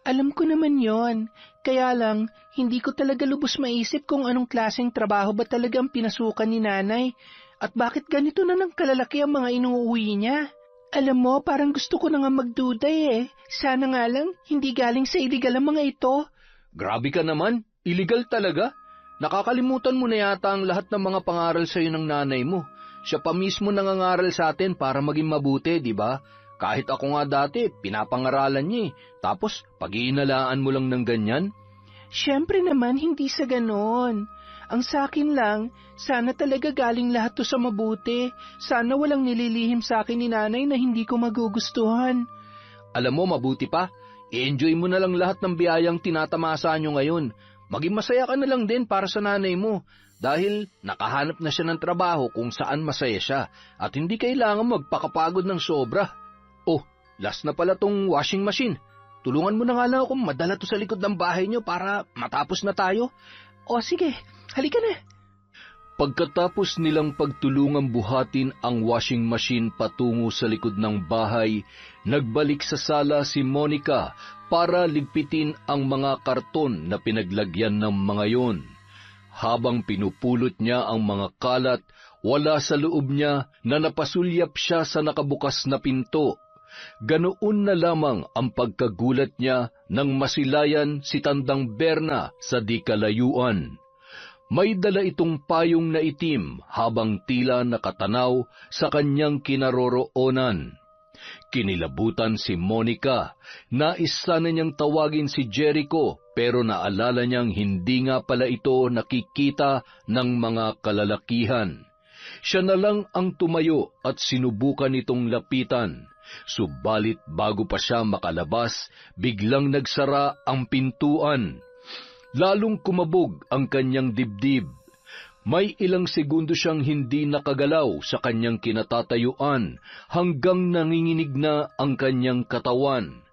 Alam ko naman yon. Kaya lang, hindi ko talaga lubos maisip kung anong klaseng trabaho ba talagang pinasukan ni nanay at bakit ganito na ng kalalaki ang mga inuuwi niya. Alam mo, parang gusto ko na nga magduday eh. Sana nga lang, hindi galing sa iligal ang mga ito. Grabe ka naman, illegal talaga. Nakakalimutan mo na yata ang lahat ng mga pangaral sa iyo ng nanay mo. Siya pa mismo nangangaral sa atin para maging mabuti, di ba? Kahit ako nga dati, pinapangaralan niya eh. Tapos, pag-iinalaan mo lang ng ganyan? Siyempre naman, hindi sa ganon. Ang sakin lang, sana talaga galing lahat to sa mabuti. Sana walang nililihim sa akin ni nanay na hindi ko magugustuhan. Alam mo, mabuti pa. I-enjoy mo na lang lahat ng biyayang tinatamasa nyo ngayon. Maging masaya ka na lang din para sa nanay mo. Dahil nakahanap na siya ng trabaho kung saan masaya siya. At hindi kailangan magpakapagod ng sobra. Oh, last na pala tong washing machine. Tulungan mo na nga lang akong madala to sa likod ng bahay nyo para matapos na tayo. O sige, halika na. Pagkatapos nilang pagtulungang buhatin ang washing machine patungo sa likod ng bahay, nagbalik sa sala si Monica para ligpitin ang mga karton na pinaglagyan ng mga yon. Habang pinupulot niya ang mga kalat, wala sa loob niya na napasulyap siya sa nakabukas na pinto. Ganoon na lamang ang pagkagulat niya nang masilayan si Tandang Berna sa di kalayuan. May dala itong payong na itim habang tila nakatanaw sa kanyang kinaroroonan. Kinilabutan si Monica. Nais sana niyang tawagin si Jericho pero naalala niyang hindi nga pala ito nakikita ng mga kalalakihan. Siya na lang ang tumayo at sinubukan itong lapitan. Subalit bago pa siya makalabas, biglang nagsara ang pintuan. Lalong kumabog ang kanyang dibdib. May ilang segundo siyang hindi nakagalaw sa kanyang kinatatayuan hanggang nanginginig na ang kanyang katawan.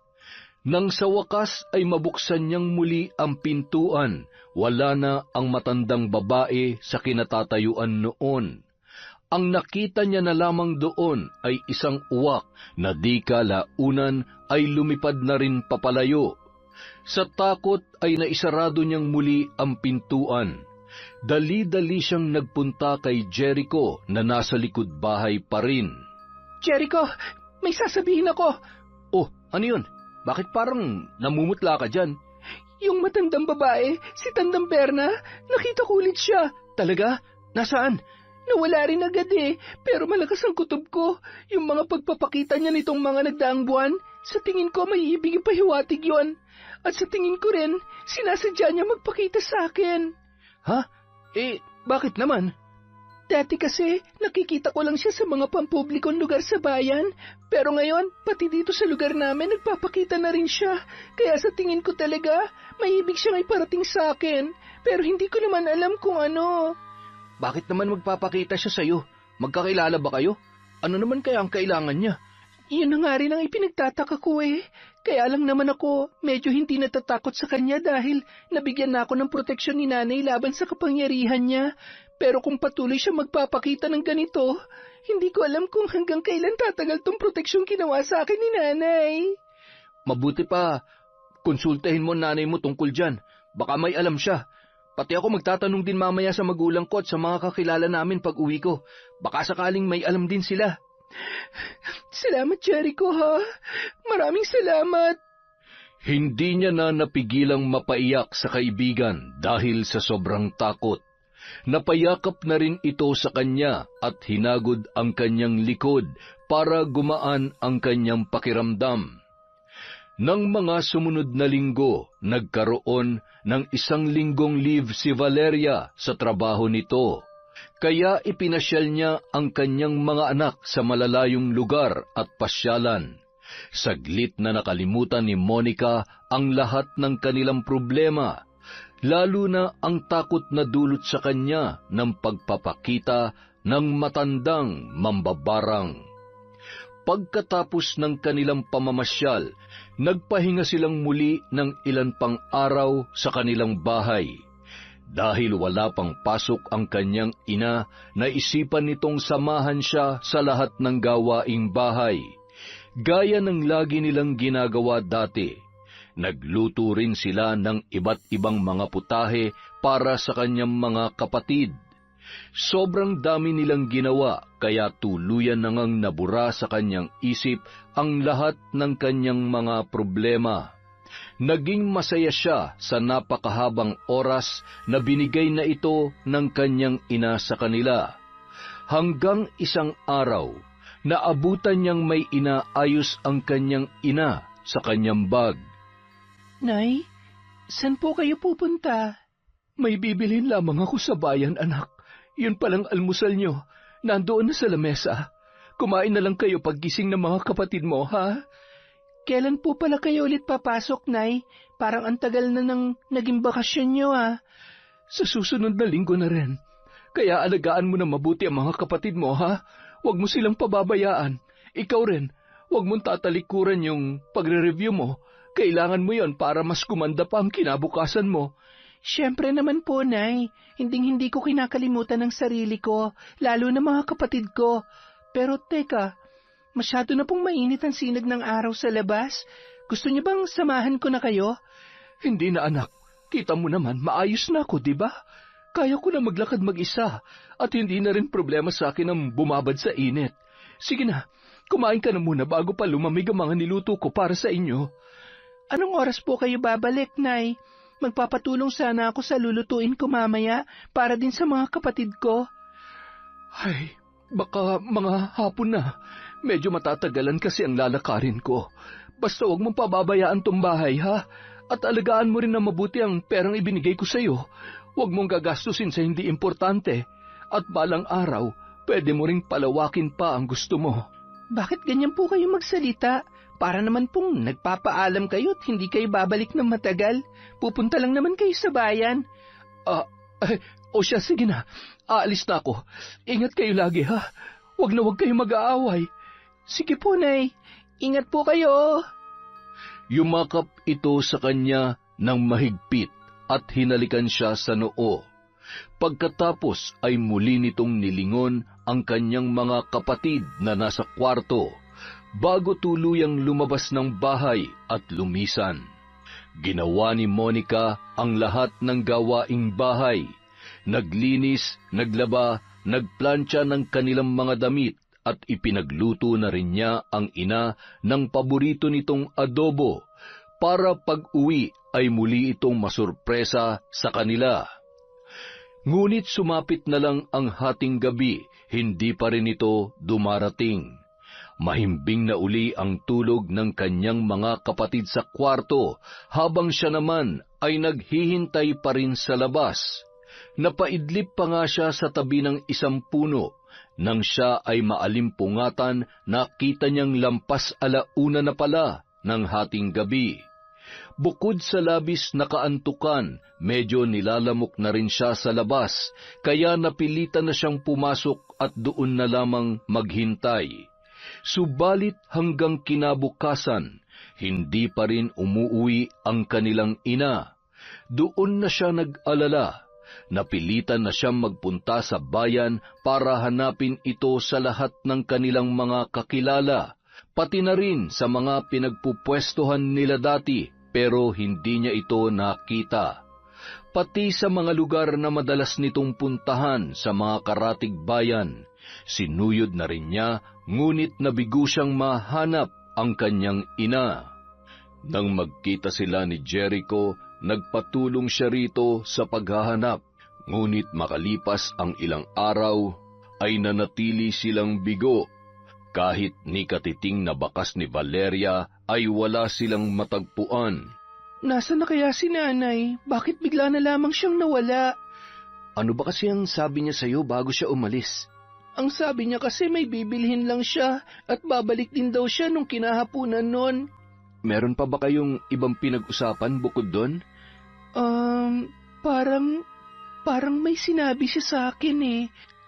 Nang sa wakas ay mabuksan niyang muli ang pintuan, wala na ang matandang babae sa kinatatayuan noon. Ang nakita niya na lamang doon ay isang uwak na di kalaunan ay lumipad na rin papalayo. Sa takot ay naisarado niyang muli ang pintuan. Dali-dali siyang nagpunta kay Jericho na nasa likod bahay pa rin. Jericho, may sasabihin ako. Oh, ano yun? Bakit parang namumutla ka dyan? Yung matandang babae, si Tandang Berna, nakita ko ulit siya. Talaga? Nasaan? Nawala rin agad eh, pero malakas ang kutob ko. Yung mga pagpapakita niya nitong mga nagdaang buwan, sa tingin ko may ibig ipahiwatig yon. At sa tingin ko rin, sinasadya niya magpakita sa akin. Ha? Bakit naman? Dati kasi, nakikita ko lang siya sa mga pampublikong lugar sa bayan. Pero ngayon, pati dito sa lugar namin, nagpapakita na rin siya. Kaya sa tingin ko talaga, may ibig siyang iparating sa akin. Pero hindi ko naman alam kung ano. Bakit naman magpapakita siya sa'yo? Magkakilala ba kayo? Ano naman kaya ang kailangan niya? Yun na nga rin ang ipinagtataka ko eh. Kaya lang naman ako, medyo hindi natatakot sa kanya dahil nabigyan na ako ng proteksyon ni nanay laban sa kapangyarihan niya. Pero kung patuloy siya magpapakita ng ganito, hindi ko alam kung hanggang kailan tatagal tong proteksyon ginawa sa akin ni nanay. Mabuti pa, konsultahin mo nanay mo tungkol dyan. Baka may alam siya. Pati ako magtatanong din mamaya sa magulang ko at sa mga kakilala namin pag uwi ko. Baka sakaling may alam din sila. Salamat, Jericho, ha? Maraming salamat. Hindi niya na napigilang mapaiyak sa kaibigan dahil sa sobrang takot. Napayakap na rin ito sa kanya at hinagod ang kanyang likod para gumaan ang kanyang pakiramdam. Nang mga sumunod na linggo, nagkaroon ng 1 linggong leave si Valeria sa trabaho nito. Kaya ipinasyal niya ang kanyang mga anak sa malalayong lugar at pasyalan. Saglit na nakalimutan ni Monica ang lahat ng kanilang problema, lalo na ang takot na dulot sa kanya ng pagpapakita ng matandang mambabarang. Pagkatapos ng kanilang pamamasyal, nagpahinga silang muli ng ilan pang araw sa kanilang bahay. Dahil wala pang pasok ang kanyang ina, naisipan nitong samahan siya sa lahat ng gawaing bahay. Gaya ng lagi nilang ginagawa dati, nagluto rin sila ng iba't ibang mga putahe para sa kanyang mga kapatid. Sobrang dami nilang ginawa, kaya tuluyan na ngang nabura sa kanyang isip ang lahat ng kanyang mga problema. Naging masaya siya sa napakahabang oras na binigay na ito ng kanyang ina sa kanila. Hanggang isang araw, naabutan niyang may inaayos ang kanyang ina sa kanyang bag. Nay, saan po kayo pupunta? May bibilhin lamang ako sa bayan, anak. Yun palang almusal nyo. Nandoon na sa lamesa. Kumain na lang kayo paggising ng mga kapatid mo, ha? Kailan po pala kayo ulit papasok, Nay? Parang ang tagal na nang naging bakasyon nyo, ha? Sa susunod na linggo na rin. Kaya alagaan mo na mabuti ang mga kapatid mo, ha? Huwag mo silang pababayaan. Ikaw rin, huwag mong tatalikuran yung pagre-review mo. Kailangan mo yon para mas kumanda pa ang kinabukasan mo. Siyempre naman po, Nay. Hinding-hindi ko kinakalimutan ang sarili ko, lalo na mga kapatid ko. Pero teka, masyado na pong mainit ang sinag ng araw sa labas. Gusto niyo bang samahan ko na kayo? Hindi na, anak. Kita mo naman, maayos na ako, di ba? Kaya ko na maglakad mag-isa at hindi na rin problema sa akin ang bumabad sa init. Sige na, kumain ka na muna bago pa lumamig ang mga niluto ko para sa inyo. Anong oras po kayo babalik, Nay? Magpapatulong sana ako sa lulutuin ko mamaya para din sa mga kapatid ko. Ay, baka mga hapon na. Medyo matatagalan kasi ang lalakarin ko. Basta huwag mong pababayaan tong bahay, ha? At alagaan mo rin na mabuti ang perang ibinigay ko sa'yo. Huwag mong gagastusin sa hindi importante. At balang araw, pwede mo ring palawakin pa ang gusto mo. Bakit ganyan po kayo magsalita? Para naman pong nagpapaalam kayo at hindi kayo babalik ng matagal. Pupunta lang naman kayo sa bayan. O siya, sige na. Aalis na ako. Ingat kayo lagi, ha? Huwag na huwag kayo mag-aaway. Sige po, Nay. Ingat po kayo. Yumakap ito sa kanya ng mahigpit at hinalikan siya sa noo. Pagkatapos ay muli nitong nilingon ang kanyang mga kapatid na nasa kwarto bago tuluyang lumabas ng bahay at lumisan. Ginawa ni Monica ang lahat ng gawaing bahay. Naglinis, naglaba, nagplantsa ng kanilang mga damit at ipinagluto na rin niya ang ina ng paborito nitong adobo para pag-uwi ay muli itong masurpresa sa kanila. Ngunit sumapit na lang ang hating gabi, hindi pa rin ito dumarating. Mahimbing na uli ang tulog ng kanyang mga kapatid sa kwarto, habang siya naman ay naghihintay pa rin sa labas. Napaidlip pa nga siya sa tabi ng isang puno. Nang siya ay maalimpungatan, nakita niyang lampas alauna na pala ng hating gabi. Bukod sa labis na kaantukan, medyo nilalamok na rin siya sa labas, kaya napilitan na siyang pumasok at doon na lamang maghintay. Subalit hanggang kinabukasan, hindi pa rin umuuwi ang kanilang ina. Doon na siya nag-alala. Napilitan na siyang magpunta sa bayan para hanapin ito sa lahat ng kanilang mga kakilala, pati na rin sa mga pinagpupwestuhan nila dati, pero hindi niya ito nakita. Pati sa mga lugar na madalas nitong puntahan sa mga karatig bayan, sinuyod na rin niya, ngunit nabigo siyang mahanap ang kanyang ina. Nang magkita sila ni Jericho, nagpatulong siya rito sa paghahanap. Ngunit makalipas ang ilang araw, ay nanatili silang bigo. Kahit ni katiting na bakas ni Valeria, ay wala silang matagpuan. Nasaan na kaya si Nanay? Bakit bigla na lamang siyang nawala? Ano ba kasi ang sabi niya sa'yo bago siya umalis? Ang sabi niya kasi may bibilhin lang siya at babalik din daw siya nung kinahapunan nun. Meron pa ba kayong ibang pinag-usapan bukod doon? Parang may sinabi siya sa akin eh.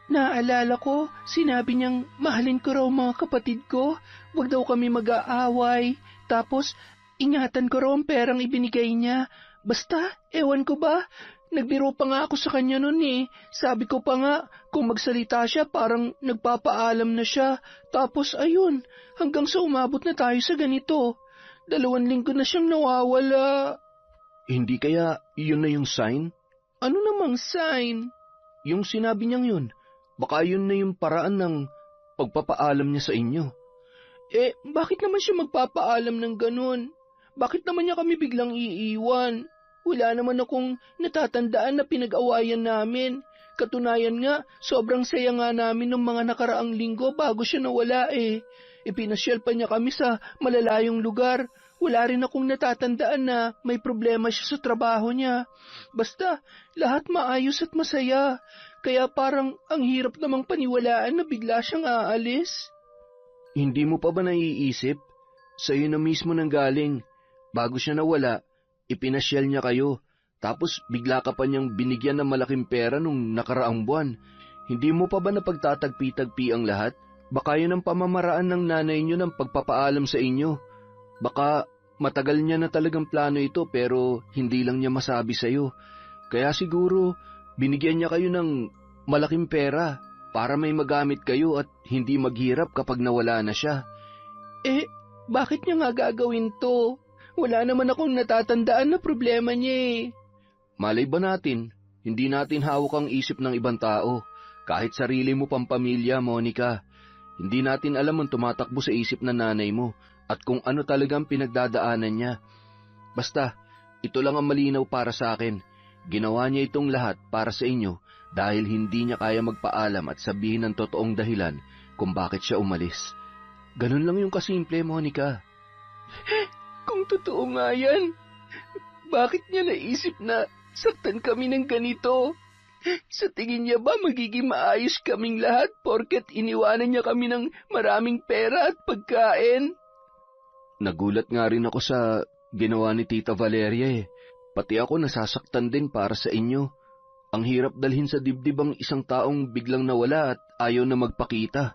Naalala ko, sinabi niyang mahalin ko raw mga kapatid ko, wag daw kami mag-aaway. Tapos, ingatan ko raw ang perang ibinigay niya. Basta, ewan ko ba, nagbiro pa nga ako sa kanya nun eh. Sabi ko pa nga, kung magsalita siya parang nagpapaalam na siya. Tapos ayun, hanggang sa umabot na tayo sa ganito. 2 linggo na siyang nawawala. Hindi kaya yun na yung sign? Ano namang sign? Yung sinabi niyang yun. Baka yun na yung paraan ng pagpapaalam niya sa inyo. Eh, bakit naman siya magpapaalam ng ganun? Bakit naman niya kami biglang iiwan? Wala naman akong natatandaan na pinag-awayan namin. Katunayan nga, sobrang saya nga namin ng mga nakaraang linggo bago siya nawala eh. Ipinasyal pa niya kami sa malalayong lugar. Wala rin akong natatandaan na may problema siya sa trabaho niya. Basta, lahat maayos at masaya. Kaya parang ang hirap namang paniwalaan na bigla siyang aalis. Hindi mo pa ba naiisip? Sa'yo na mismo nang galing. Bago siya nawala, ipinasyal niya kayo. Tapos bigla ka pa niyang binigyan ng malaking pera nung nakaraang buwan. Hindi mo pa ba napagtatagpi-tagpi ang lahat? Baka yun ang pamamaraan ng nanay niyo ng pagpapaalam sa inyo. Baka matagal niya na talagang plano ito pero hindi lang niya masabi sa'yo. Kaya siguro binigyan niya kayo ng malaking pera para may magamit kayo at hindi maghirap kapag nawala na siya. Eh, bakit niya nga gagawin to? Wala naman akong natatandaan na problema niya eh. Malay ba natin, hindi natin hawak ang isip ng ibang tao. Kahit sarili mo pang pamilya, Monica. Hindi natin alam ang tumatakbo sa isip ng nanay mo at kung ano talagang pinagdadaanan niya. Basta, ito lang ang malinaw para sa akin. Ginawa niya itong lahat para sa inyo dahil hindi niya kaya magpaalam at sabihin ang totoong dahilan kung bakit siya umalis. Ganun lang yung kasimple, Monica. Kung totoo nga yan, bakit niya naisip na saktan kami ng ganito? Sa tingin niya ba magiging maayos kaming lahat porket iniwanan niya kami ng maraming pera at pagkain? Nagulat nga rin ako sa ginawa ni Tita Valeria eh. Pati ako nasasaktan din para sa inyo. Ang hirap dalhin sa dibdib ang isang taong biglang nawala at ayaw na magpakita.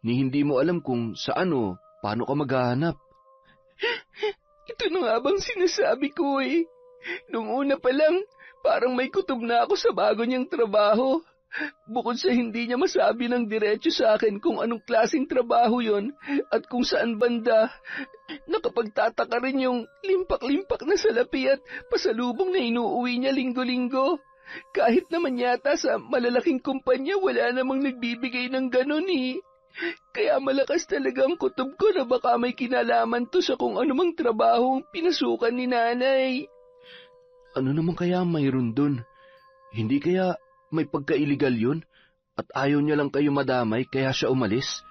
Ni hindi mo alam kung saan o paano ka maghahanap. Ito na nga bang sinasabi ko eh. Nung una pa lang, parang may kutob na ako sa bago niyang trabaho. Bukod sa hindi niya masabi ng diretso sa akin kung anong klaseng trabaho yon at kung saan banda, nakapagtataka rin yung limpak-limpak na salapi at pasalubong na inuuwi niya linggo-linggo. Kahit naman yata sa malalaking kumpanya wala namang nagbibigay ng ganun eh. Kaya malakas talaga ang kutob ko na baka may kinalaman to sa kung anumang trabahong pinasukan ni nanay. Ano naman kaya mayroon dun? Hindi kaya may pagka-illegal yun? At ayaw niya lang kayo madamay kaya siya umalis?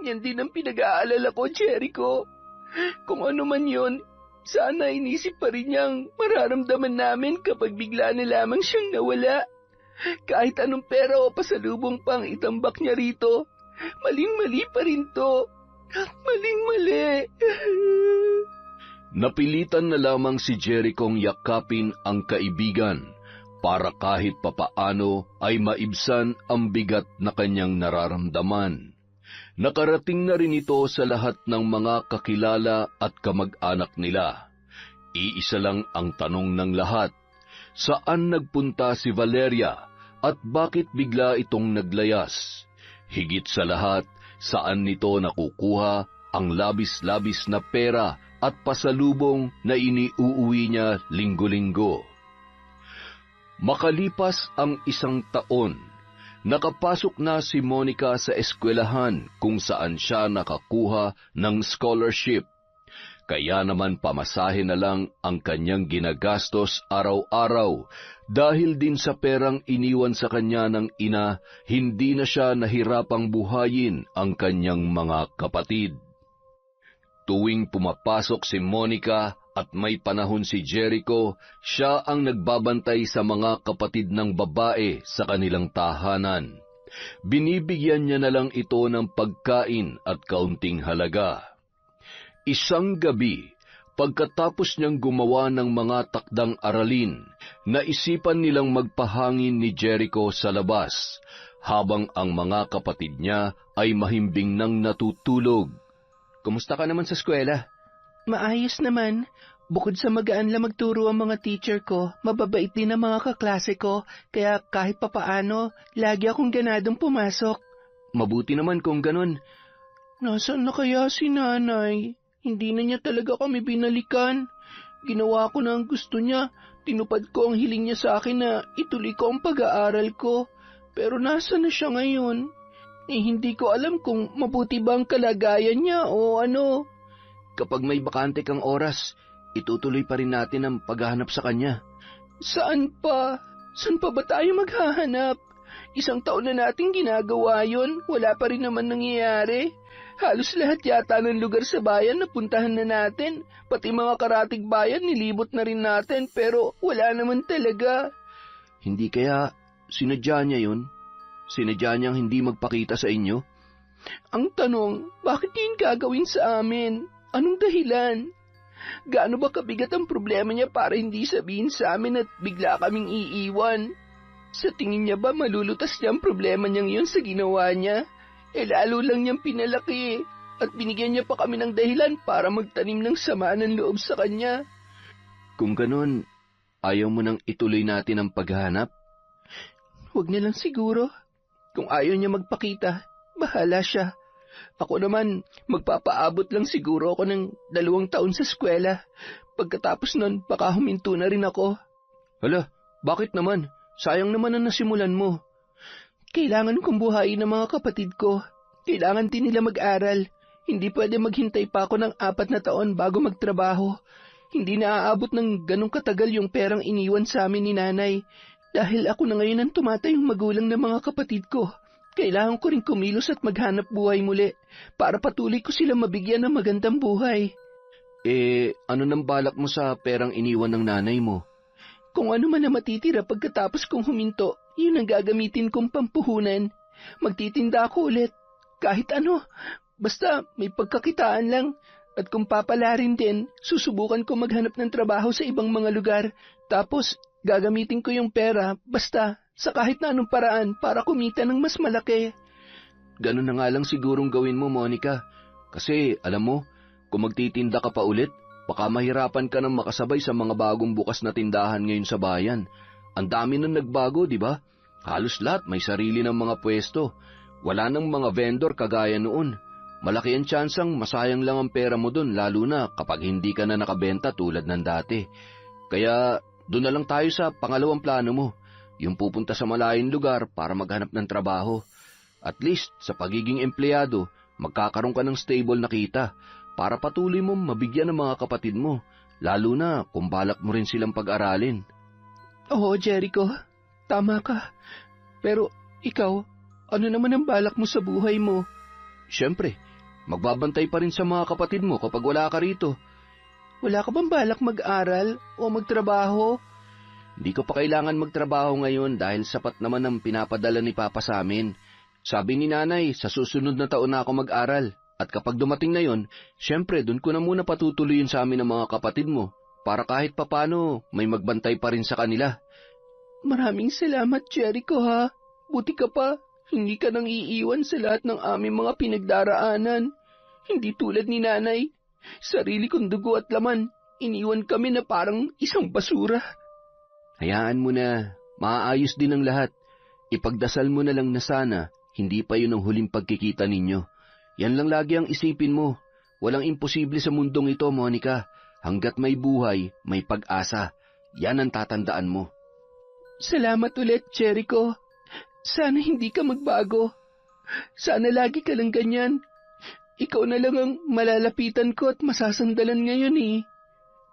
Yan din ang pinag-aalala ko, Jericho. Kung ano man yun, sana inisip pa rin niyang mararamdaman namin kapag bigla na lamang siyang nawala. Kahit anong pera o pasalubong pang itambak niya rito, maling-mali pa rin to. Maling-mali. Napilitan na lamang si Jerichong yakapin ang kaibigan para kahit papaano ay maibsan ang bigat na kanyang nararamdaman. Nakarating na rin ito sa lahat ng mga kakilala at kamag-anak nila. Iisa lang ang tanong ng lahat, saan nagpunta si Valeria at bakit bigla itong naglayas? Higit sa lahat, saan nito nakukuha ang labis-labis na pera at pasalubong na iniuuwi niya linggo-linggo. Makalipas ang 1 taon, nakapasok na si Monica sa eskwelahan kung saan siya nakakuha ng scholarship. Kaya naman pamasahe na lang ang kanyang ginagastos araw-araw dahil din sa perang iniwan sa kanya ng ina, hindi na siya nahirapang buhayin ang kanyang mga kapatid. Tuwing pumapasok si Monica at may panahon si Jericho, siya ang nagbabantay sa mga kapatid ng babae sa kanilang tahanan. Binibigyan niya na lang ito ng pagkain at kaunting halaga. Isang gabi, pagkatapos niyang gumawa ng mga takdang aralin, naisipan nilang magpahangin ni Jericho sa labas. habang ang mga kapatid niya ay mahimbing nang natutulog. Kumusta ka naman sa eskwela? Maayos naman. Bukod sa magaan lang magturo ang mga teacher ko, mababait din ang mga kaklase ko, kaya kahit papaano, lagi akong ganadong pumasok. Mabuti naman kung ganun. Nasaan na kaya si nanay? Hindi na niya talaga kami binalikan. Ginawa ko na ang gusto niya. Tinupad ko ang hiling niya sa akin na ituloy ko ang pag-aaral ko. Pero nasa na siya ngayon? Hindi ko alam kung mabuti ba ang kalagayan niya o ano. Kapag may bakante kang oras, itutuloy pa rin natin ang paghahanap sa kanya. Saan pa? Saan pa ba tayo maghahanap? 1 taon na nating ginagawa yon, wala pa rin naman nangyayari. Halos lahat yata ng lugar sa bayan napuntahan na natin. Pati mga karatig bayan nilibot na rin natin pero wala naman talaga. Hindi kaya sinadya niya yun? Sinadya niyang hindi magpakita sa inyo? Ang tanong, bakit yun gagawin sa amin? Anong dahilan? Gaano ba kabigat ang problema niya para hindi sabihin sa amin at bigla kaming iiwan? Sa tingin niya ba malulutas niya ang problema niyang yun sa ginawa niya? Lalo lang niyang pinalaki at binigyan niya pa kami ng dahilan para magtanim ng sama ng loob sa kanya. Kung ganun, ayaw mo nang ituloy natin ang paghahanap? Huwag niya lang siguro. Kung ayaw niya magpakita, bahala siya. Ako naman, magpapaabot lang siguro ako ng 2 taon sa eskwela. Pagkatapos nun, baka huminto na rin ako. Hala, bakit naman? Sayang naman ang nasimulan mo. Kailangan kong buhayin ang mga kapatid ko. Kailangan din nila mag-aral. Hindi pwede maghintay pa ako ng 4 na taon bago magtrabaho. Hindi na aabot ng ganong katagal yung perang iniwan sa amin ni nanay. Dahil ako na ngayon ang tumatayong magulang ng mga kapatid ko. Kailangan ko rin kumilos at maghanap buhay muli para patuloy ko silang mabigyan ng magandang buhay. Ano nang balak mo sa perang iniwan ng nanay mo? Kung ano man na matitira pagkatapos kong huminto, yun ang gagamitin kong pampuhunan. Magtitinda ako ulit. Kahit ano, basta may pagkakitaan lang. At kung papala rin din, susubukan ko maghanap ng trabaho sa ibang mga lugar. Tapos, gagamitin ko yung pera, basta, sa kahit na anong paraan para kumita ng mas malaki. Ganun na nga lang sigurong gawin mo, Monica. Kasi, alam mo, kung magtitinda ka pa ulit, baka mahirapan ka nang makasabay sa mga bagong bukas na tindahan ngayon sa bayan. Ang dami nang nagbago, di ba? Halos lahat may sarili ng mga pwesto. Wala nang mga vendor kagaya noon. Malaki ang tsansang masayang lang ang pera mo dun, lalo na kapag hindi ka na nakabenta tulad ng dati. Kaya doon na lang tayo sa pangalawang plano mo, yung pupunta sa malayong lugar para maghanap ng trabaho. At least sa pagiging empleyado, magkakaroon ka ng stable na kita para patuloy mong mabigyan ng mga kapatid mo, lalo na kung balak mo rin silang pag-aralin. Oo, Jericho, tama ka. Pero ikaw, ano naman ang balak mo sa buhay mo? Siyempre, magbabantay pa rin sa mga kapatid mo kapag wala ka rito. Wala ka bang balak mag-aral o magtrabaho? Hindi ko pa kailangan magtrabaho ngayon dahil sapat naman ang pinapadala ni Papa sa amin. Sabi ni Nanay, sa susunod na taon na ako mag-aral. At kapag dumating na yon, siyempre doon ko na muna patutuloyin sa amin ng mga kapatid mo para kahit papano may magbantay pa rin sa kanila. Maraming salamat, Jericho, ha? Buti ka pa, hindi ka nang iiwan sa lahat ng aming mga pinagdaraanan. Hindi tulad ni Nanay. Sarili kong dugo at laman, iniwan kami na parang isang basura. Hayaan mo na, maaayos din ang lahat. Ipagdasal mo na lang na sana, hindi pa yun ang huling pagkikita ninyo. Yan lang lagi ang isipin mo. Walang imposible sa mundong ito, Monica. Hanggat may buhay, may pag-asa. Yan ang tatandaan mo. Salamat ulit, Jericho. Sana hindi ka magbago. Sana lagi ka lang ganyan. Ikaw na lang ang malalapitan ko at masasandalan ngayon eh.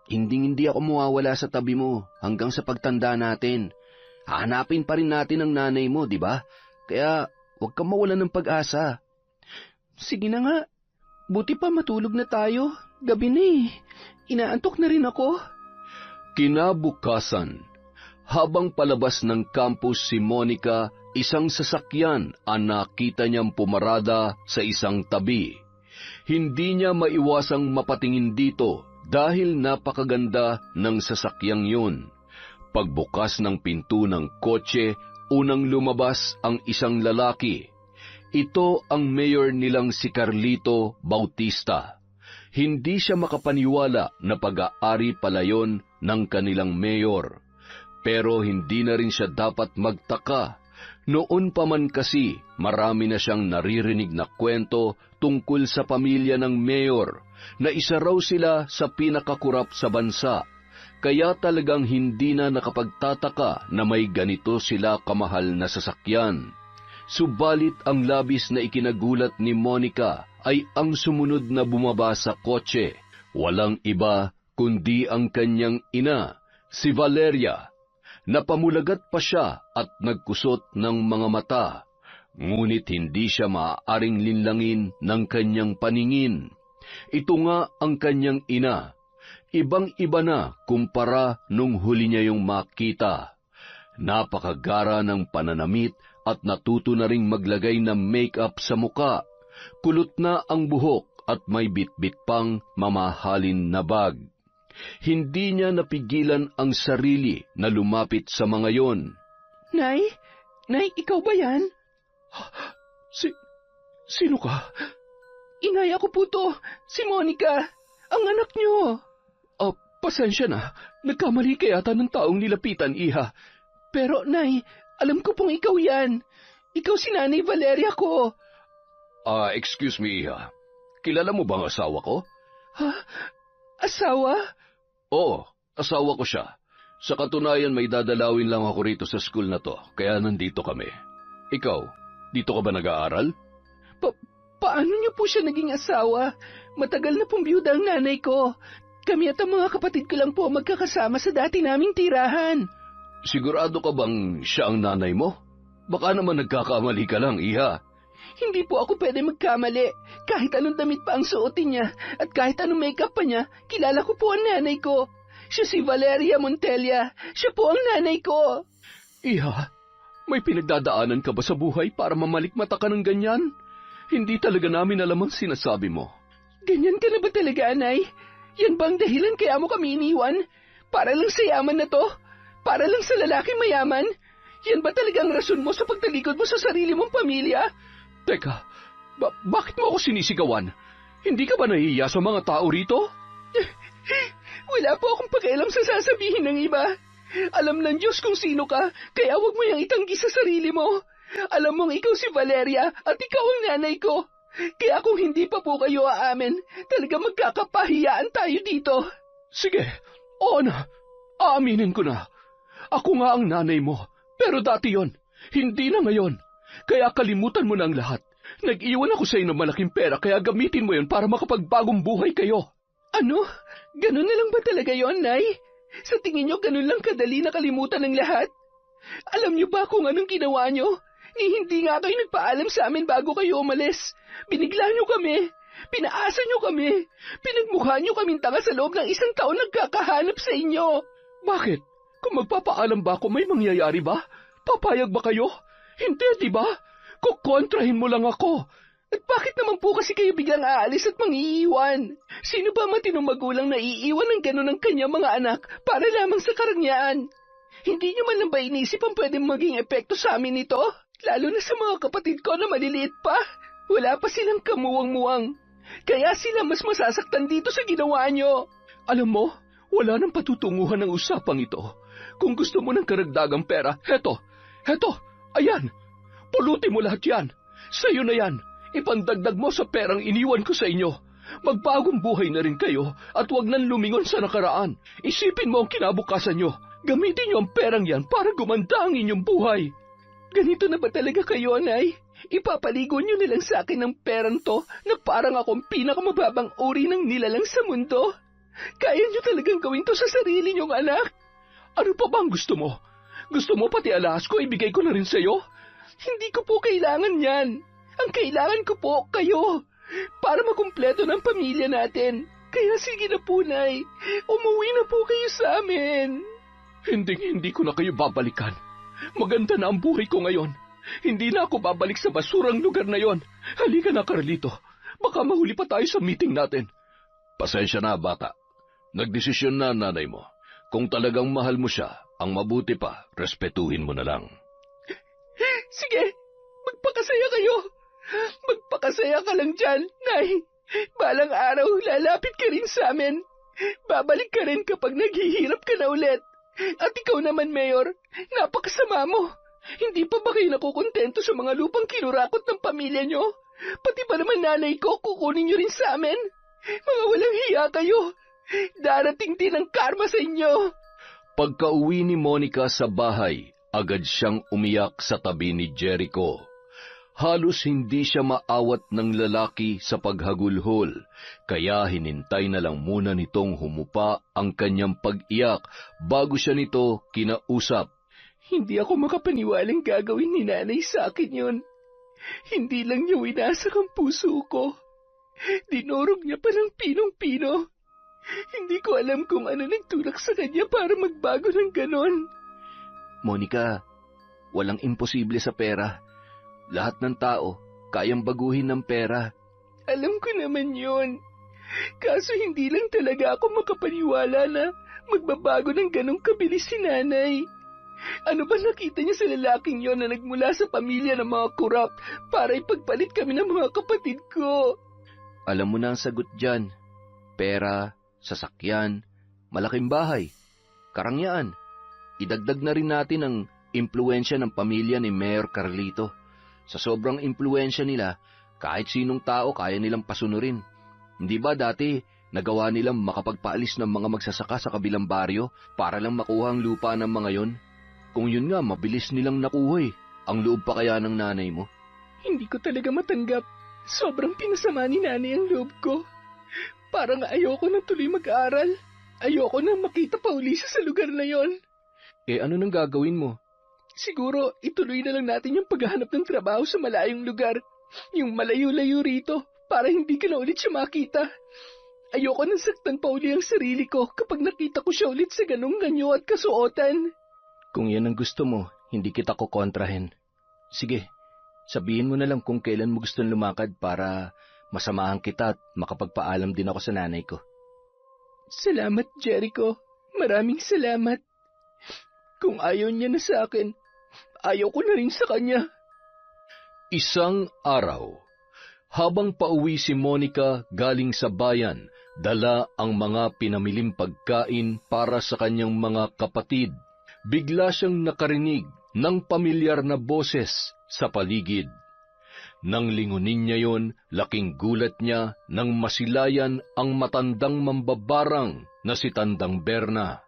Hindi ako mawawala sa tabi mo hanggang sa pagtanda natin. Hahanapin pa rin natin ang nanay mo, di ba? Kaya huwag kang mawalan ng pag-asa. Sige na nga. Buti pa matulog na tayo. Gabi na eh. Inaantok na rin ako. Kinabukasan, habang palabas ng campus si Monica, isang sasakyan ang nakita niyang pumarada sa isang tabi. Hindi niya maiwasang mapatingin dito dahil napakaganda ng sasakyang yun. Pagbukas ng pinto ng kotse, unang lumabas ang isang lalaki. Ito ang mayor nilang si Carlito Bautista. Hindi siya makapaniwala na pag-aari pala yon ng kanilang mayor. Pero hindi na rin siya dapat magtaka. Noon pa man kasi, marami na siyang naririnig na kwento tungkol sa pamilya ng mayor, na isa raw sila sa pinakakurap sa bansa. Kaya talagang hindi na nakapagtataka na may ganito sila kamahal na sasakyan. Subalit ang labis na ikinagulat ni Monica ay ang sumunod na bumaba sa kotse. Walang iba kundi ang kanyang ina, si Valeria. Napamulagat pa siya at nagkusot ng mga mata, ngunit hindi siya maaaring linlangin ng kanyang paningin. Ito nga ang kanyang ina. Ibang-iba na kumpara nung huli niya yung makita. Napakagara ng pananamit at natuto na ring maglagay ng make-up sa muka. Kulot na ang buhok at may bitbit pang mamahalin na bag. Hindi niya napigilan ang sarili na lumapit sa mga yon. Nay? Nay, ikaw ba yan? Sino ka? Inay, ako po to. Si Monica. Ang anak niyo. Pasensya na. Nagkamali ka yata ng taong nilapitan, iha. Pero, Nay, alam ko pong ikaw yan. Ikaw si Nanay Valeria ko. Excuse me, iha. Kilala mo bang asawa ko? Ha? Asawa? Oo, asawa ko siya. Sa katunayan, may dadalawin lang ako rito sa school na to, kaya nandito kami. Ikaw, dito ka ba nag-aaral? Paano niyo po siya naging asawa? Matagal na pong biyuda ang nanay ko. Kami at ang mga kapatid ko lang po magkakasama sa dati naming tirahan. Sigurado ka bang siya ang nanay mo? Baka naman nagkakamali ka lang, iha. Hindi po ako pwede magkamali. Kahit anong damit pa ang suotin niya at kahit anong makeup pa niya, kilala ko po ang nanay ko. Siya si Valeria Montella. Siya po ang nanay ko. Iha, may pinagdadaanan ka ba sa buhay para mamalikmata ka ng ganyan? Hindi talaga namin alam ang sinasabi mo. Ganyan ka na ba talaga, Anay? Yan bang dahilan kaya mo kami iniwan? Para lang sa yaman na to? Para lang sa lalaking mayaman? Yan ba talagang rason mo sa pagtalikod mo sa sarili mong pamilya? Teka, bakit mo ako sinisigawan? Hindi ka ba nahihiya sa mga tao rito? Wala po akong pakialam sa sasabihin ng iba. Alam ng Diyos kung sino ka, kaya huwag mo yang itanggi sa sarili mo. Alam mong ikaw si Valeria at ikaw ang nanay ko. Kaya kung hindi pa po kayo aamin, talaga magkakapahiyaan tayo dito. Sige, oo na. Aaminin ko na. Ako nga ang nanay mo. Pero dati yon, hindi na ngayon. Kaya kalimutan mo na ang lahat. Nag-iwan ako sa iyo ng malaking pera kaya gamitin mo yon para makapagbagong buhay kayo. Ano? Ganun na lang ba talaga yon, Nay? Sa tingin niyo ganun lang kadali na kalimutan ng lahat? Alam niyo ba kung anong ginawa niyo? Hindi nga kayo nagpaalam sa amin bago kayo umalis. Binigla niyo kami. Pinaasa niyo kami. Pinagmukha niyo kaming tanga sa loob ng 1 taon nagkakahanap sa inyo. Bakit? Kung magpapaalam ba ako, may mangyayari ba? Papayag ba kayo? Hindi, di ba? Kukontrahin mo lang ako. At bakit naman po kasi kayo biglang aalis at mangiiwan? Sino ba matinong magulang na iiwan ng gano'n ng kanyang mga anak para lamang sa karangyaan? Hindi niyo man lang ba inisip ang pwedeng maging epekto sa amin ito? Lalo na sa mga kapatid ko na maliliit pa. Wala pa silang kamuwang-muwang. Kaya sila mas masasaktan dito sa ginawa niyo. Alam mo, wala nang patutunguhan ng usapang ito. Kung gusto mo ng karagdagang pera, heto, ayan. Pulutin mo lahat yan. Sa'yo na yan. Ipandagdag mo sa perang iniwan ko sa inyo. Magbagong buhay na rin kayo at huwag nang lumingon sa nakaraan. Isipin mo ang kinabukasan nyo. Gamitin nyo ang perang yan para gumanda ang inyong buhay. Ganito na ba talaga kayo, Nay? Ipapaligo nyo nilang sa akin ng perang to na parang akong pinakamababang uri ng nilalang sa mundo? Kaya nyo talagang gawin to sa sarili nyong anak? Ano pa bang gusto mo? Gusto mo pati alahas ko ibigay ko na rin sa'yo? Hindi ko po kailangan yan. Ang kailangan ko po kayo. Para makumpleto ng pamilya natin. Kaya sige na po, Nay. Umuwi na po kayo sa amin. Hindi ko na kayo babalikan. Maganda na ang buhay ko ngayon. Hindi na ako babalik sa basurang lugar na yon. Halika na, Carlito. Baka mahuli pa tayo sa meeting natin. Pasensya na, bata. Nagdesisyon na nanay mo. Kung talagang mahal mo siya, ang mabuti pa, respetuhin mo na lang. Sige, magpakasaya kayo. Magpakasaya ka lang dyan, Nay. Balang araw, lalapit ka rin sa amin. Babalik ka rin kapag naghihirap ka na ulit. At ikaw naman, Mayor, napakasama mo. Hindi pa ba kayo nakukontento sa mga lupang kinurakot ng pamilya nyo? Pati ba naman nanay ko, kukunin nyo rin sa amin? Mga walang hiya kayo. Darating din ang karma sa inyo. Pagka-uwi ni Monica sa bahay, agad siyang umiyak sa tabi ni Jericho. Halos hindi siya maawat ng lalaki sa paghagulhol, kaya hinintay na lang muna nitong humupa ang kanyang pag-iyak bago siya nito kinausap. Hindi ako makapaniwalang gagawin ni nanay sa akin yun. Hindi lang niya winasak ang puso ko. Dinurog niya pa ng pinong-pino. Hindi ko alam kung ano nagtulak sa kanya para magbago ng ganon. Monica, walang imposible sa pera. Lahat ng tao, kayang baguhin ng pera. Alam ko naman yun. Kaso hindi lang talaga ako makapaniwala na magbabago ng ganong kabilis si nanay. Ano ba nakita niya sa lalaking yon na nagmula sa pamilya ng mga kurap para ipagpalit kami ng mga kapatid ko? Alam mo na ang sagot dyan. Pera, sasakyan, malaking bahay, karangyaan. Idagdag na rin natin ang impluwensya ng pamilya ni Mayor Carlito. Sa sobrang impluwensya nila, kahit sinong tao kaya nilang pasunurin. Hindi ba dati nagawa nilang makapagpaalis ng mga magsasaka sa kabilang baryo para lang makuha ang lupa ng mga yon? Kung yun nga, mabilis nilang nakuha eh. Ang loob pa kaya ng nanay mo? Hindi ko talaga matanggap. Sobrang pinasama ni nanay ang loob ko. Parang ayoko nang tuloy mag-aral. Ayoko nang makita pa uli siya sa lugar na yon. Eh ano nang gagawin mo? Siguro, ituloy na lang natin yung paghahanap ng trabaho sa malayong lugar. Yung malayo-layo rito, para hindi ka na ulit siya makita. Ayoko nang saktan pa uli ang sarili ko kapag nakita ko siya ulit sa ganong ganyo at kasuotan. Kung yan ang gusto mo, hindi kita kukontrahin. Sige, sabihin mo na lang kung kailan mo gustong lumakad para masamahan kita at makapagpaalam din ako sa nanay ko. Salamat, Jericho. Maraming salamat. Kung ayaw niya na sa akin, ayaw ko na rin sa kanya. Isang araw, habang pauwi si Monica galing sa bayan, dala ang mga pinamiling pagkain para sa kanyang mga kapatid. Bigla siyang nakarinig ng pamilyar na boses sa paligid. Nang lingunin niya yon, laking gulat niya nang masilayan ang matandang mambabarang na si Tandang Berna.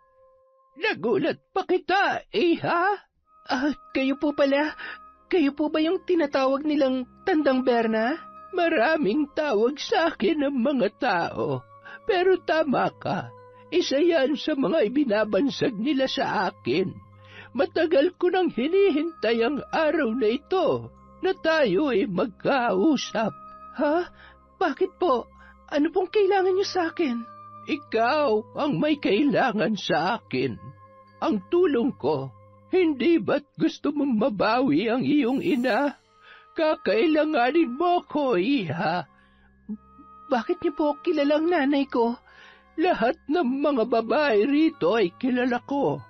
Nagulat pa kita, iha? Kayo po pala. Kayo po ba yung tinatawag nilang Tandang Berna? Maraming tawag sa akin ng mga tao, pero tama ka. Isa yan sa mga ibinabansag nila sa akin. Matagal ko nang hinihintay ang araw na ito na tayo ay magkausap. Ha? Bakit po? Ano pong kailangan niyo sa akin? Ikaw ang may kailangan sa akin. Ang tulong ko, hindi ba't gusto mong mabawi ang iyong ina? Kakailanganin mo ko, iha. Bakit niyo po kilalang nanay ko? Lahat ng mga babae rito ay kilala ko.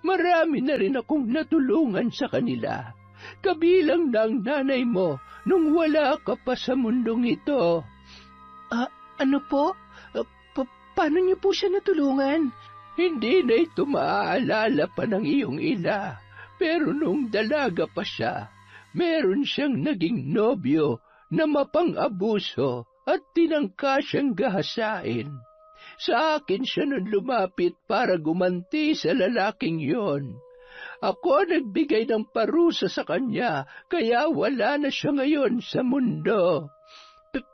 Marami na rin akong natulungan sa kanila. Kabilang na ang nanay mo nung wala ka pa sa mundong ito. Ano po? Paano niyo po siya natulungan? Hindi na ito maaalala pa ng iyong ina. Pero nung dalaga pa siya, meron siyang naging nobyo na mapang-abuso at tinangka siyang gahasain. Sa akin siya nun lumapit para gumanti sa lalaking yon. Ako nagbigay ng parusa sa kanya, kaya wala na siya ngayon sa mundo.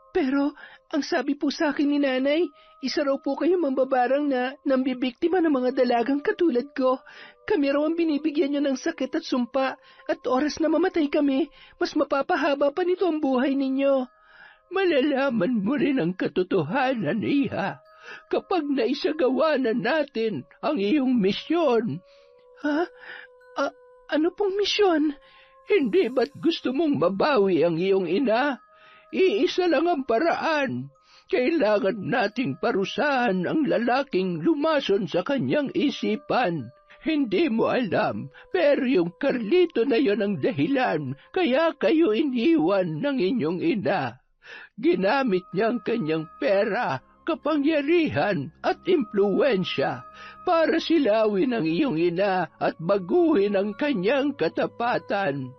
Pero, ang sabi po sa akin ni nanay, isa raw po kayo mambabarang na nambibiktima ng mga dalagang katulad ko. Kami raw ang binibigyan niyo ng sakit at sumpa, at oras na mamatay kami, mas mapapahaba pa nito ang buhay ninyo. Malalaman mo rin ang katotohanan, iha, kapag naisagawa na natin ang iyong misyon. Ha? Ano pong misyon? Hindi ba't gusto mong mabawi ang iyong ina? Iisa lang ang paraan. Kailangan nating parusahan ang lalaking lumason sa kanyang isipan. Hindi mo alam, pero yung Carlito na yon ang dahilan, kaya kayo iniwan ng inyong ina. Ginamit niya ang kanyang pera, kapangyarihan at impluwensya para silawin ang iyong ina at baguhin ang kanyang katapatan.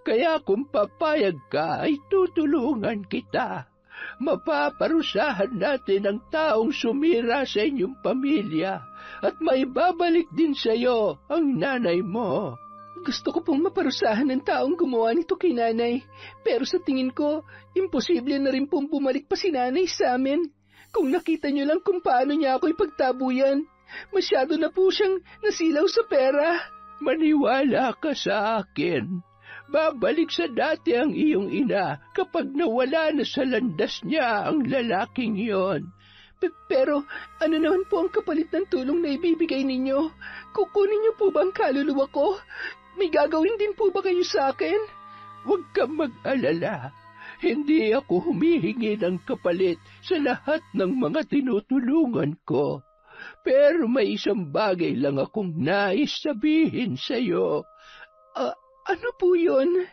Kaya kung papayag ka ay tutulungan kita. Mapaparusahan natin ang taong sumira sa inyong pamilya at maibabalik din sa iyo ang nanay mo. Gusto ko pong maparusahan ng taong gumawa nito kay nanay, pero sa tingin ko, imposible na rin pong bumalik pa si nanay sa amin. Kung nakita niyo lang kung paano niya ako ipagtabuyan, masyado na po siyang nasilaw sa pera. Maniwala ka sa akin. Babalik sa dati ang iyong ina kapag nawala na sa landas niya ang lalaking yon. Pero ano naman po ang kapalit ng tulong na ibibigay ninyo? Kukunin niyo po ba ang kaluluwa ko? May gagawin din po ba kayo sa akin? Huwag kang mag-alala. Hindi ako humihingi ng kapalit sa lahat ng mga tinutulungan ko. Pero may isang bagay lang akong nais sabihin sa iyo. Ano po yun?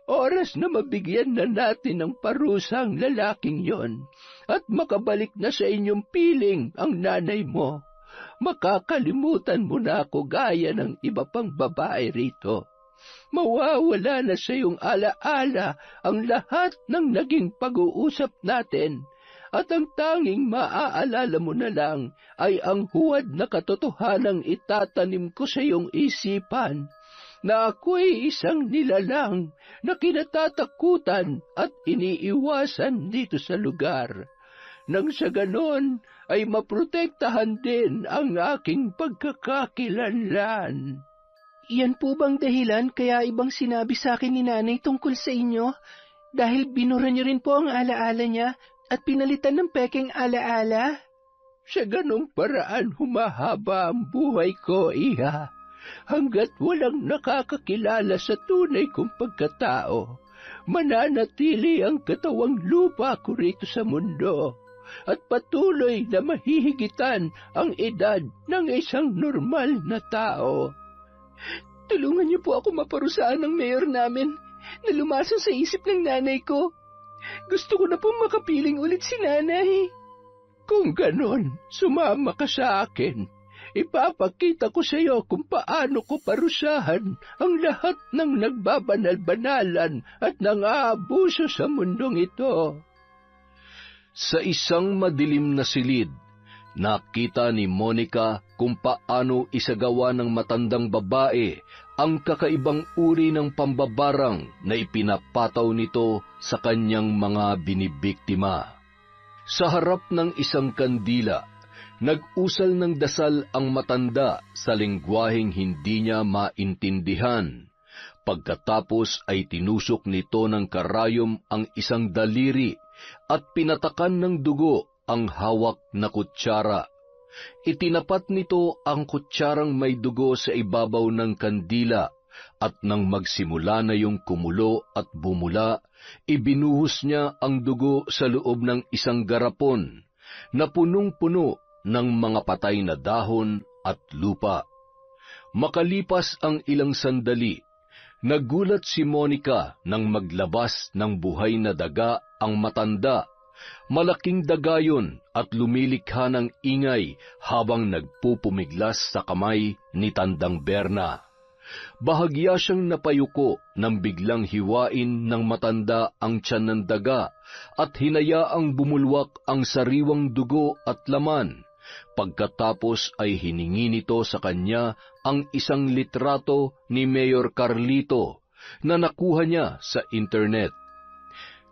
Oras na mabigyan na natin ng parusa ang lalaking yon at makabalik na sa inyong piling ang nanay mo. Makakalimutan mo na ako gaya ng iba pang babae rito. Mawawala na sa iyong alaala ang lahat ng naging pag-uusap natin at ang tanging maaalala mo na lang ay ang huwad na katotohanang itatanim ko sa iyong isipan na ako'y isang nilalang na kinatatakutan at iniiwasan dito sa lugar. Nang sa ganon ay maprotektahan din ang aking pagkakakilanlan. Yan po bang dahilan kaya ibang sinabi sa akin ni nanay tungkol sa inyo? Dahil binura niyo rin po ang alaala niya at pinalitan ng pekeng alaala? Sa ganong paraan humahaba ang buhay ko, iha. Hanggat walang nakakakilala sa tunay kong pagkatao, mananatili ang katawang lupa ko rito sa mundo at patuloy na mahihigitan ang edad ng isang normal na tao. Tulungan niyo po ako maparusahan ng mayor namin na lumasa sa isip ng nanay ko. Gusto ko na pong makapiling ulit si nanay. Kung ganon, sumama ka sa akin. Ipapakita ko sa iyo kung paano ko parusahan ang lahat ng nagbabanal-banalan at nang-aabuso sa mundong ito. Sa isang madilim na silid, nakita ni Monica kung paano isagawa ng matandang babae ang kakaibang uri ng pambabarang na ipinapataw nito sa kanyang mga binibiktima. Sa harap ng isang kandila, nag-usal ng dasal ang matanda sa lengguwaheng hindi niya maintindihan. Pagkatapos ay tinusok nito ng karayom ang isang daliri at pinatakan ng dugo ang hawak na kutsara. Itinapat nito ang kutsarang may dugo sa ibabaw ng kandila at nang magsimula na yung kumulo at bumula, ibinuhos niya ang dugo sa loob ng isang garapon na punong-puno ng mga patay na dahon at lupa. Makalipas ang ilang sandali, nagulat si Monica nang maglabas ng buhay na daga ang matanda. Malaking daga yun at lumilikha ng ingay habang nagpupumiglas sa kamay ni Tandang Berna. Bahagya siyang napayuko nang biglang hiwain ng matanda ang tiyan ng daga at hinayaang bumulwak ang sariwang dugo at laman. Pagkatapos ay hiningi nito sa kanya ang isang litrato ni Mayor Carlito na nakuha niya sa internet.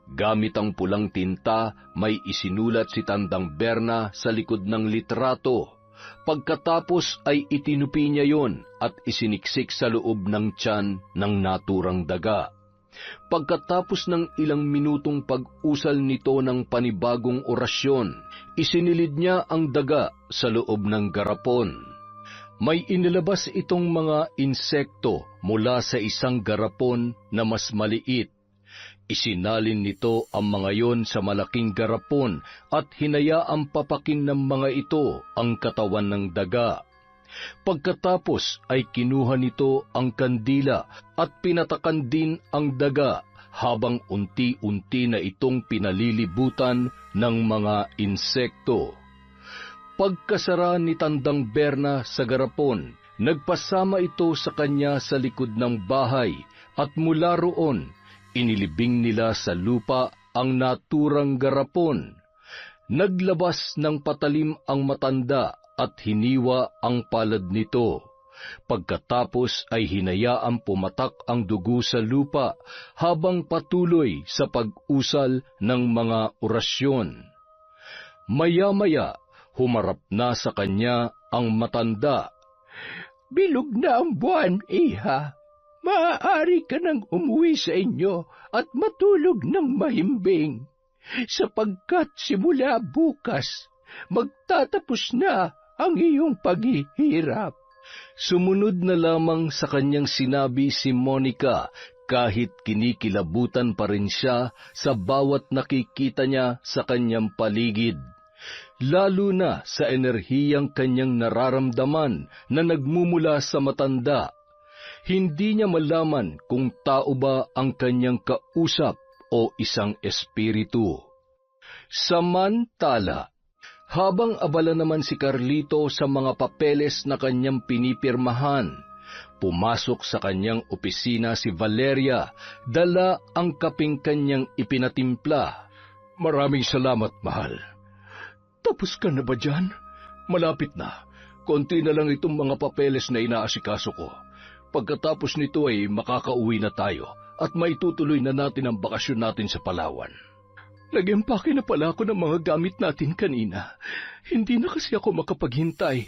Gamit ang pulang tinta, may isinulat si Tandang Berna sa likod ng litrato. Pagkatapos ay itinupi niya yon at isiniksik sa loob ng tiyan ng naturang daga. Pagkatapos ng ilang minutong pag-usal nito ng panibagong orasyon, isinilid niya ang daga sa loob ng garapon. May inilabas itong mga insekto mula sa isang garapon na mas maliit. Isinalin nito ang mga yon sa malaking garapon at hinayaang papakin ng mga ito ang katawan ng daga. Pagkatapos ay kinuha nito ang kandila at pinatakan din ang daga habang unti-unti na itong pinalilibutan ng mga insekto. Pagkasara ni Tandang Berna sa garapon, nagpasama ito sa kanya sa likod ng bahay at mula roon, inilibing nila sa lupa ang naturang garapon. Naglabas ng patalim ang matanda at hiniwa ang palad nito. Pagkatapos ay hinayaang pumatak ang dugo sa lupa habang patuloy sa pag-usal ng mga orasyon. Maya-maya, humarap na sa kanya ang matanda. Bilog na ang buwan, iha. Maaari ka nang umuwi sa inyo at matulog ng mahimbing, sapagkat simula bukas, magtatapos na ang iyong paghihirap. Sumunod na lamang sa kanyang sinabi si Monica kahit kinikilabutan pa rin siya sa bawat nakikita niya sa kanyang paligid. Lalo na sa enerhiyang kanyang nararamdaman na nagmumula sa matanda. Hindi niya malaman kung tao ba ang kanyang kausap o isang espiritu. Samantala, habang abala naman si Carlito sa mga papeles na kanyang pinipirmahan, pumasok sa kanyang opisina si Valeria, dala ang kaping kanyang ipinatimpla. Maraming salamat, mahal. Tapos ka na ba dyan? Malapit na. Konti na lang itong mga papeles na inaasikaso ko. Pagkatapos nito ay makakauwi na tayo at maitutuloy na natin ang bakasyon natin sa Palawan. Nag-empake na pala ako ng mga gamit natin kanina. Hindi na kasi ako makapaghintay.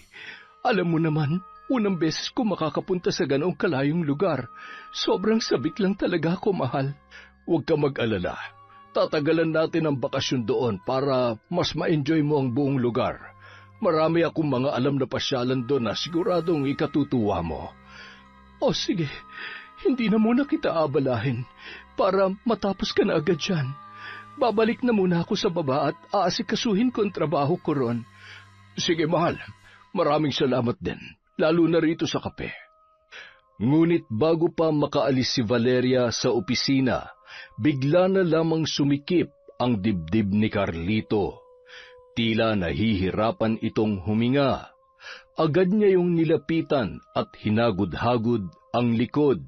Alam mo naman, unang beses ko makakapunta sa ganoong kalayong lugar. Sobrang sabik lang talaga ako, mahal. Huwag ka mag-alala. Tatagalan natin ang bakasyon doon para mas ma-enjoy mo ang buong lugar. Marami akong mga alam na pasyalan doon na siguradong ikatutuwa mo. O sige, hindi na muna kita abalahin para matapos ka na agad dyan. Babalik na muna ako sa baba at aasikasuhin ko ang trabaho ko ron. Sige, mahal. Maraming salamat din, lalo na rito sa kape. Ngunit bago pa makaalis si Valeria sa opisina, bigla na lamang sumikip ang dibdib ni Carlito. Tila nahihirapan itong huminga. Agad niya yung nilapitan at hinagod-hagod ang likod.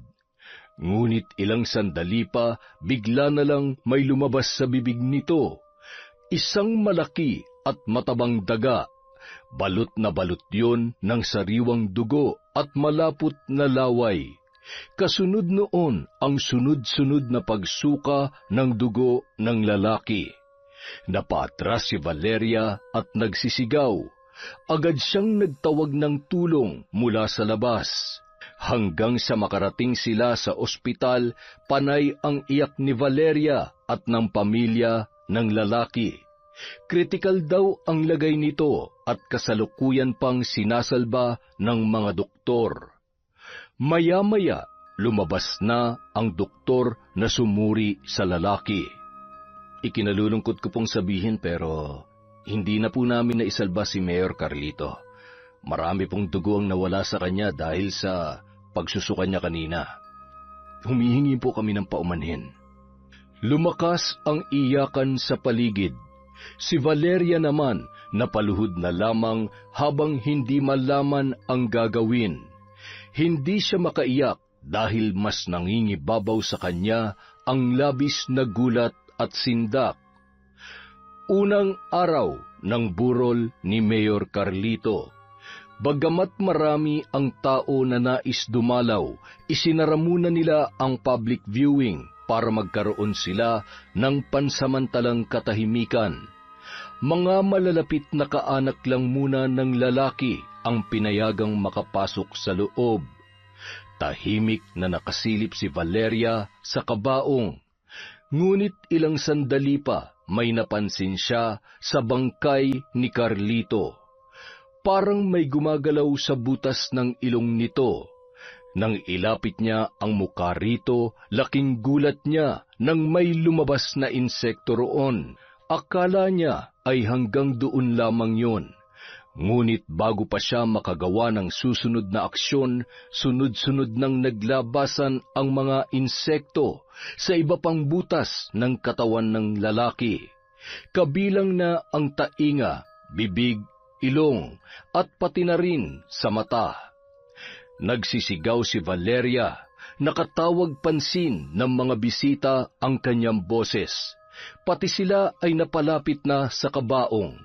Ngunit ilang sandali pa, bigla na lang may lumabas sa bibig nito. Isang malaki at matabang daga. Balot na balot yun ng sariwang dugo at malapot na laway. Kasunod noon ang sunod-sunod na pagsuka ng dugo ng lalaki. Napatras si Valeria at nagsisigaw. Agad siyang nagtawag ng tulong mula sa labas. Hanggang sa makarating sila sa ospital, panay ang iyak ni Valeria at ng pamilya ng lalaki. Kritikal daw ang lagay nito at kasalukuyan pang sinasalba ng mga doktor. Maya-maya, lumabas na ang doktor na sumuri sa lalaki. Ikinalulungkot ko pong sabihin pero hindi na po namin naisalba si Mayor Carlito. Marami pong dugo ang nawala sa kanya dahil sa pagsusuka niya kanina. Humihingi po kami ng paumanhin. Lumakas ang iyakan sa paligid. Si Valeria naman napaluhod na lamang habang hindi malaman ang gagawin. Hindi siya makaiyak dahil mas nangingibabaw sa kanya ang labis na gulat at sindak. Unang araw ng burol ni Mayor Carlito. Bagamat marami ang tao na nais dumalaw, isinara muna nila ang public viewing para magkaroon sila ng pansamantalang katahimikan. Mga malalapit na kaanak lang muna ng lalaki ang pinayagang makapasok sa loob. Tahimik na nakasilip si Valeria sa kabaong. Ngunit ilang sandali pa may napansin siya sa bangkay ni Carlito. Parang may gumagalaw sa butas ng ilong nito. Nang ilapit niya ang mukha rito, laking gulat niya nang may lumabas na insekto roon. Akala niya ay hanggang doon lamang yun. Ngunit bago pa siya makagawa ng susunod na aksyon, sunod-sunod nang naglabasan ang mga insekto sa iba pang butas ng katawan ng lalaki, kabilang na ang tainga, bibig, ilong, at pati na rin sa mata. Nagsisigaw si Valeria, nakatawag pansin ng mga bisita ang kanyang boses, pati sila ay napalapit na sa kabaong.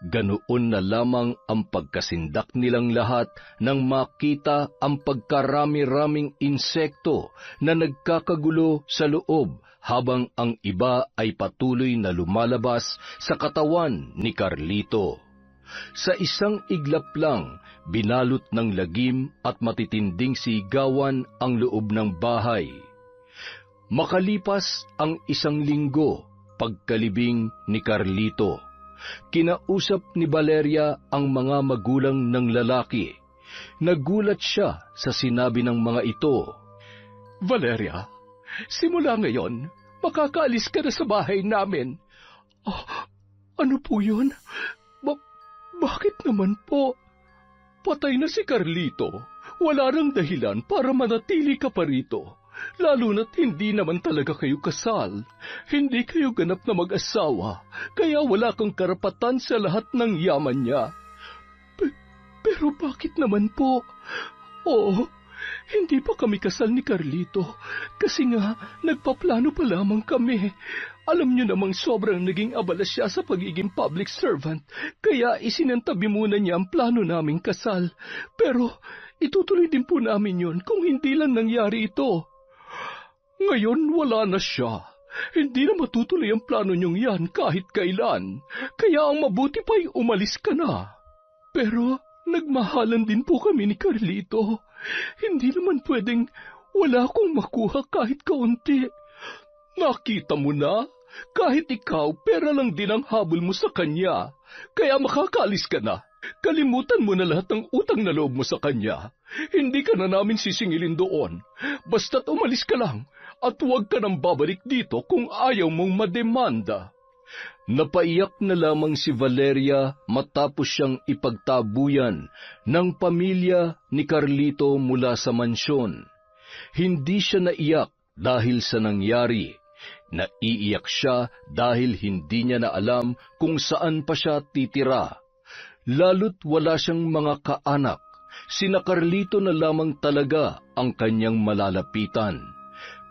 Ganoon na lamang ang pagkasindak nilang lahat nang makita ang pagkarami-raming insekto na nagkakagulo sa loob habang ang iba ay patuloy na lumalabas sa katawan ni Carlito. Sa isang iglap lang, binalot ng lagim at matitinding sigawan ang loob ng bahay. Makalipas ang 1 linggo, pagkalibing ni Carlito, kinausap ni Valeria ang mga magulang ng lalaki. Nagulat siya sa sinabi ng mga ito. Valeria, simula ngayon, makakaalis ka na sa bahay namin. Ano po yun? Bakit naman po? Patay na si Carlito. Wala nang dahilan para manatili ka pa rito. Lalo na't hindi naman talaga kayo kasal. Hindi kayo ganap na mag-asawa, kaya wala kang karapatan sa lahat ng yaman niya. Pero bakit naman po? Oo, hindi pa kami kasal ni Carlito, kasi nga nagpaplano pa lamang kami. Alam niyo namang sobrang naging abala siya sa pagiging public servant, kaya isinantabi muna niya ang plano naming kasal. Pero itutuloy din po namin yun kung hindi lang nangyari ito. Ngayon wala na siya. Hindi na matutuloy ang plano niyong yan kahit kailan. Kaya ang mabuti pa'y umalis ka na. Pero nagmahalan din po kami ni Carlito. Hindi naman pwedeng wala akong makuha kahit kaunti. Nakita mo na, kahit ikaw, pera lang din ang habol mo sa kanya. Kaya makakaalis ka na. Kalimutan mo na lahat ng utang na loob mo sa kanya. Hindi ka na namin sisingilin doon. Basta't umalis ka lang. At huwag ka nang babalik dito kung ayaw mong mademanda. Napaiyak na lamang si Valeria matapos siyang ipagtabuyan ng pamilya ni Carlito mula sa mansyon. Hindi siya naiyak dahil sa nangyari. Naiiyak siya dahil hindi niya na alam kung saan pa siya titira. Lalo't wala siyang mga kaanak. Sina Carlito na lamang talaga ang kanyang malalapitan.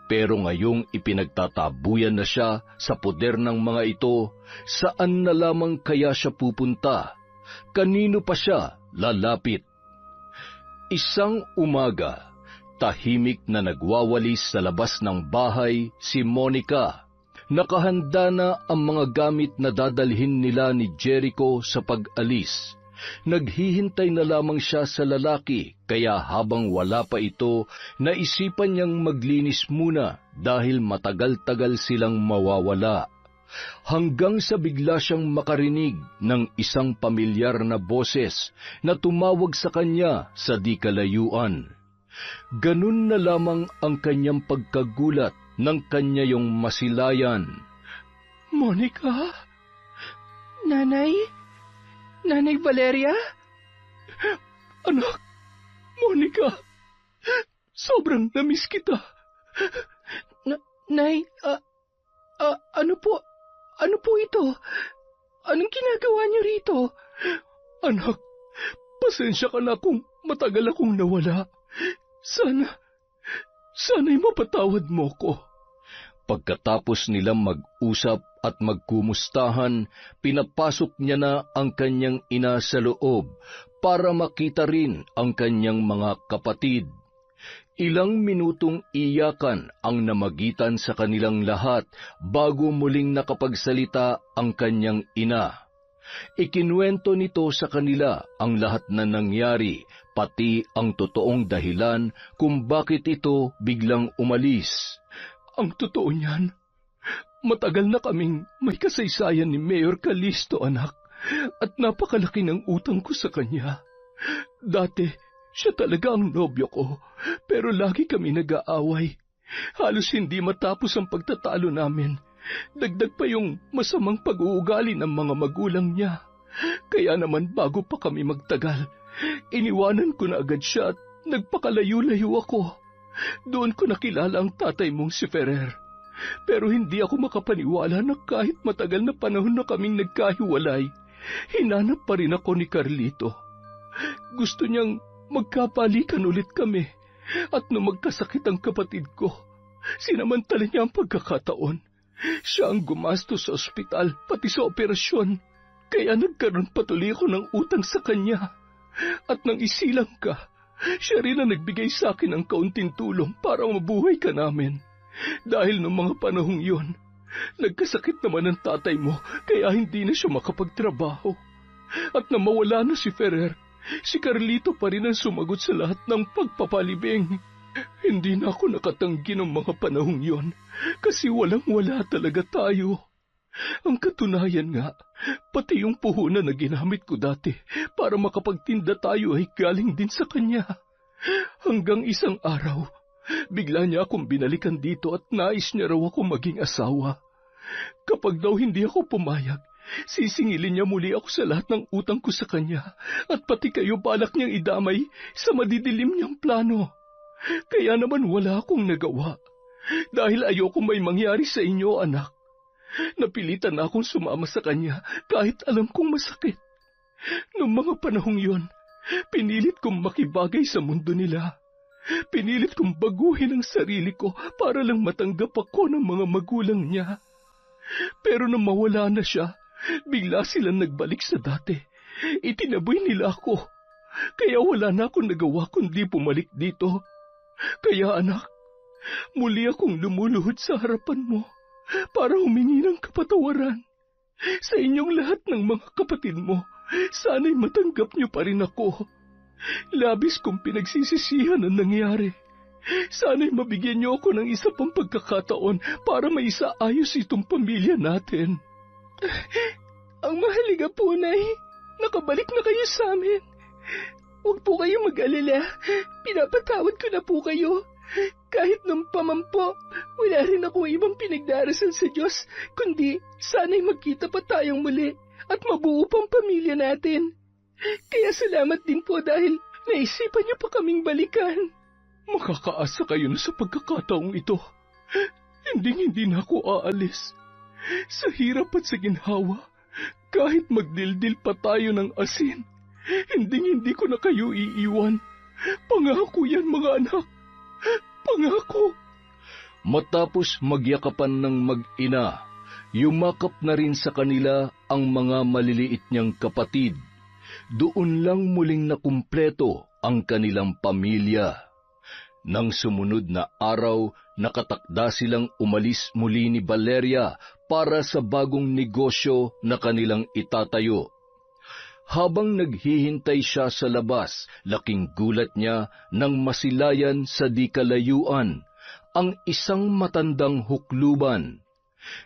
Pero ngayong ipinagtatabuyan na siya sa poder ng mga ito, saan na lamang kaya siya pupunta? Kanino pa siya lalapit? Isang umaga, tahimik na nagwawalis sa labas ng bahay si Monica. Nakahanda na ang mga gamit na dadalhin nila ni Jericho sa pag-alis. Naghihintay na lamang siya sa lalaki, kaya habang wala pa ito, naisipan niyang maglinis muna dahil matagal-tagal silang mawawala. Hanggang sa bigla siyang makarinig ng isang pamilyar na boses na tumawag sa kanya sa di kalayuan. Ganun na lamang ang kanyang pagkagulat nang kanya yung masilayan. Monica? Nanay? Nanay Valeria? Anak, Monica, sobrang namiss kita. Nay, ano po ito? Anong ginagawa niyo rito? Anak, pasensya ka na kung matagal akong nawala. Sana'y mapatawad mo ko. Pagkatapos nilang mag-usap at magkumustahan, pinapasok niya na ang kanyang ina sa loob para makita rin ang kanyang mga kapatid. Ilang minutong iyakan ang namagitan sa kanilang lahat bago muling nakapagsalita ang kanyang ina. Ikinuwento nito sa kanila ang lahat na nangyari, pati ang totoong dahilan kung bakit ito biglang umalis. Ang totoo niyan, matagal na kaming may kasaysayan ni Mayor Calisto, anak, at napakalaki ng utang ko sa kanya. Dati, siya talaga ang nobyo ko, pero lagi kami nag-aaway. Halos hindi matapos ang pagtatalo namin. Dagdag pa yung masamang pag-uugali ng mga magulang niya. Kaya naman bago pa kami magtagal, iniwanan ko na agad siya at nagpakalayo-layo ako. Doon ko nakilala ang tatay mong si Ferrer. Pero hindi ako makapaniwala na kahit matagal na panahon na kaming nagkahiwalay, hinanap pa rin ako ni Carlito. Gusto niyang magkabalikan ulit kami at nung magkasakit ang kapatid ko, sinamantala niya ang pagkakataon. Siya ang gumastos sa ospital pati sa operasyon. Kaya nagkaroon patuloy ako ng utang sa kanya. At nang isilang ka, siya rin ang nagbigay sa akin ng kaunting tulong para mabuhay ka namin. Dahil noong mga panahong yun, nagkasakit naman ang tatay mo kaya hindi na siya makapagtrabaho. At nang mawala na si Ferrer, si Carlito pa rin ang sumagot sa lahat ng pagpapalibing. Hindi na ako nakatanggi ng mga panahong yon kasi walang-wala talaga tayo. Ang katunayan nga, pati yung puhunan na ginamit ko dati para makapagtinda tayo ay galing din sa kanya. Hanggang isang araw, bigla niya akong binalikan dito at nais niya raw ako maging asawa. Kapag daw hindi ako pumayag, sisingilin niya muli ako sa lahat ng utang ko sa kanya at pati kayo balak niyang idamay sa madidilim niyang plano. Kaya naman wala akong nagawa dahil ayoko may mangyari sa inyo, anak. Napilitan na akong sumama sa kanya kahit alam kong masakit. Noong mga panahong yon, pinilit kong makibagay sa mundo nila. Pinilit kong baguhin ang sarili ko para lang matanggap ako ng mga magulang niya. Pero nang mawala na siya, bigla silang nagbalik sa dati. Itinaboy nila ako. Kaya wala na akong nagawa kundi pumalik dito. Kaya anak, muli akong lumuluhod sa harapan mo para humingi ng kapatawaran. Sa inyong lahat ng mga kapatid mo, sana'y matanggap niyo pa rin ako. Labis kong pinagsisisihan ang nangyari. Sana'y mabigyan niyo ako ng isa pang pagkakataon para maisaayos itong pamilya natin. Ang mahalaga po, Nay, nakabalik na kayo sa amin. Huwag po kayong mag-alala. Pinapatawad ko na po kayo. Kahit nung pamampo, wala rin ako ibang pinagdarasal sa Diyos, kundi sana'y magkita pa tayong muli at mabuo pang pamilya natin. Kaya salamat din po dahil naisipan niyo pa kaming balikan. Makakaasa kayo na sa pagkakataong ito. Hindi na ako aalis. Sa hirap at sa ginhawa, kahit magdildil pa tayo ng asin, hindi ko na kayo iiwan. Pangako yan, mga anak. Pangako. Matapos magyakapan ng mag-ina, yumakap na rin sa kanila ang mga maliliit niyang kapatid. Doon lang muling nakumpleto ang kanilang pamilya. Nang sumunod na araw, nakatakda silang umalis muli ni Valeria para sa bagong negosyo na kanilang itatayo. Habang naghihintay siya sa labas, laking gulat niya nang masilayan sa di kalayuan ang isang matandang hukluban.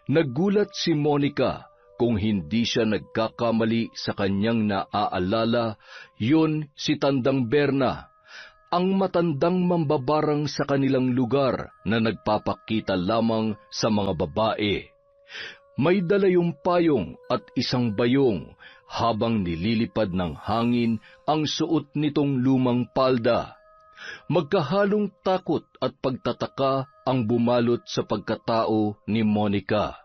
Nagulat si Monica kung hindi siya nagkakamali sa kanyang naaalala, yun si Tandang Berna, ang matandang mambabarang sa kanilang lugar na nagpapakita lamang sa mga babae. May dala yung payong at isang bayong habang nililipad ng hangin ang suot nitong lumang palda. Magkahalong takot at pagtataka ang bumalot sa pagkatao ni Monica.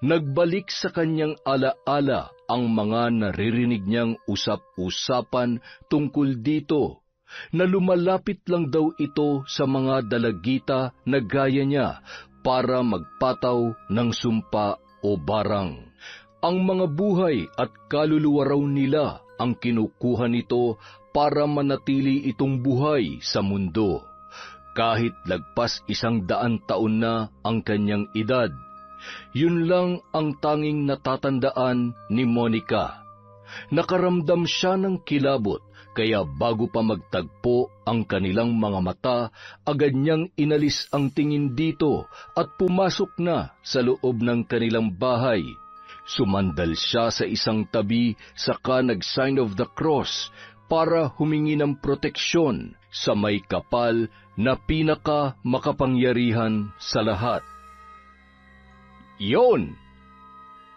Nagbalik sa kanyang alaala ang mga naririnig niyang usap-usapan tungkol dito, na lumalapit lang daw ito sa mga dalagita na gaya niya para magpataw ng sumpa o barang. Ang mga buhay at kaluluwa raw nila ang kinukuha nito para manatili itong buhay sa mundo. Kahit lagpas 100 taon na ang kanyang edad, yun lang ang tanging natatandaan ni Monica. Nakaramdam siya ng kilabot, kaya bago pa magtagpo ang kanilang mga mata, agad niyang inalis ang tingin dito at pumasok na sa loob ng kanilang bahay. Sumandal siya sa isang tabi saka nag-sign of the cross para humingi ng proteksyon sa may kapal na pinaka makapangyarihan sa lahat. Yon!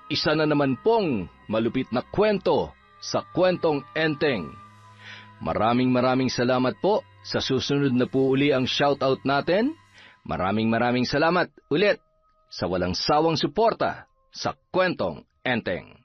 Isa na naman pong malupit na kwento sa Kwentong Enteng. Maraming salamat po. Sa susunod na po uli ang shoutout natin. Maraming salamat ulit sa walang sawang suporta sa Kwentong Enteng.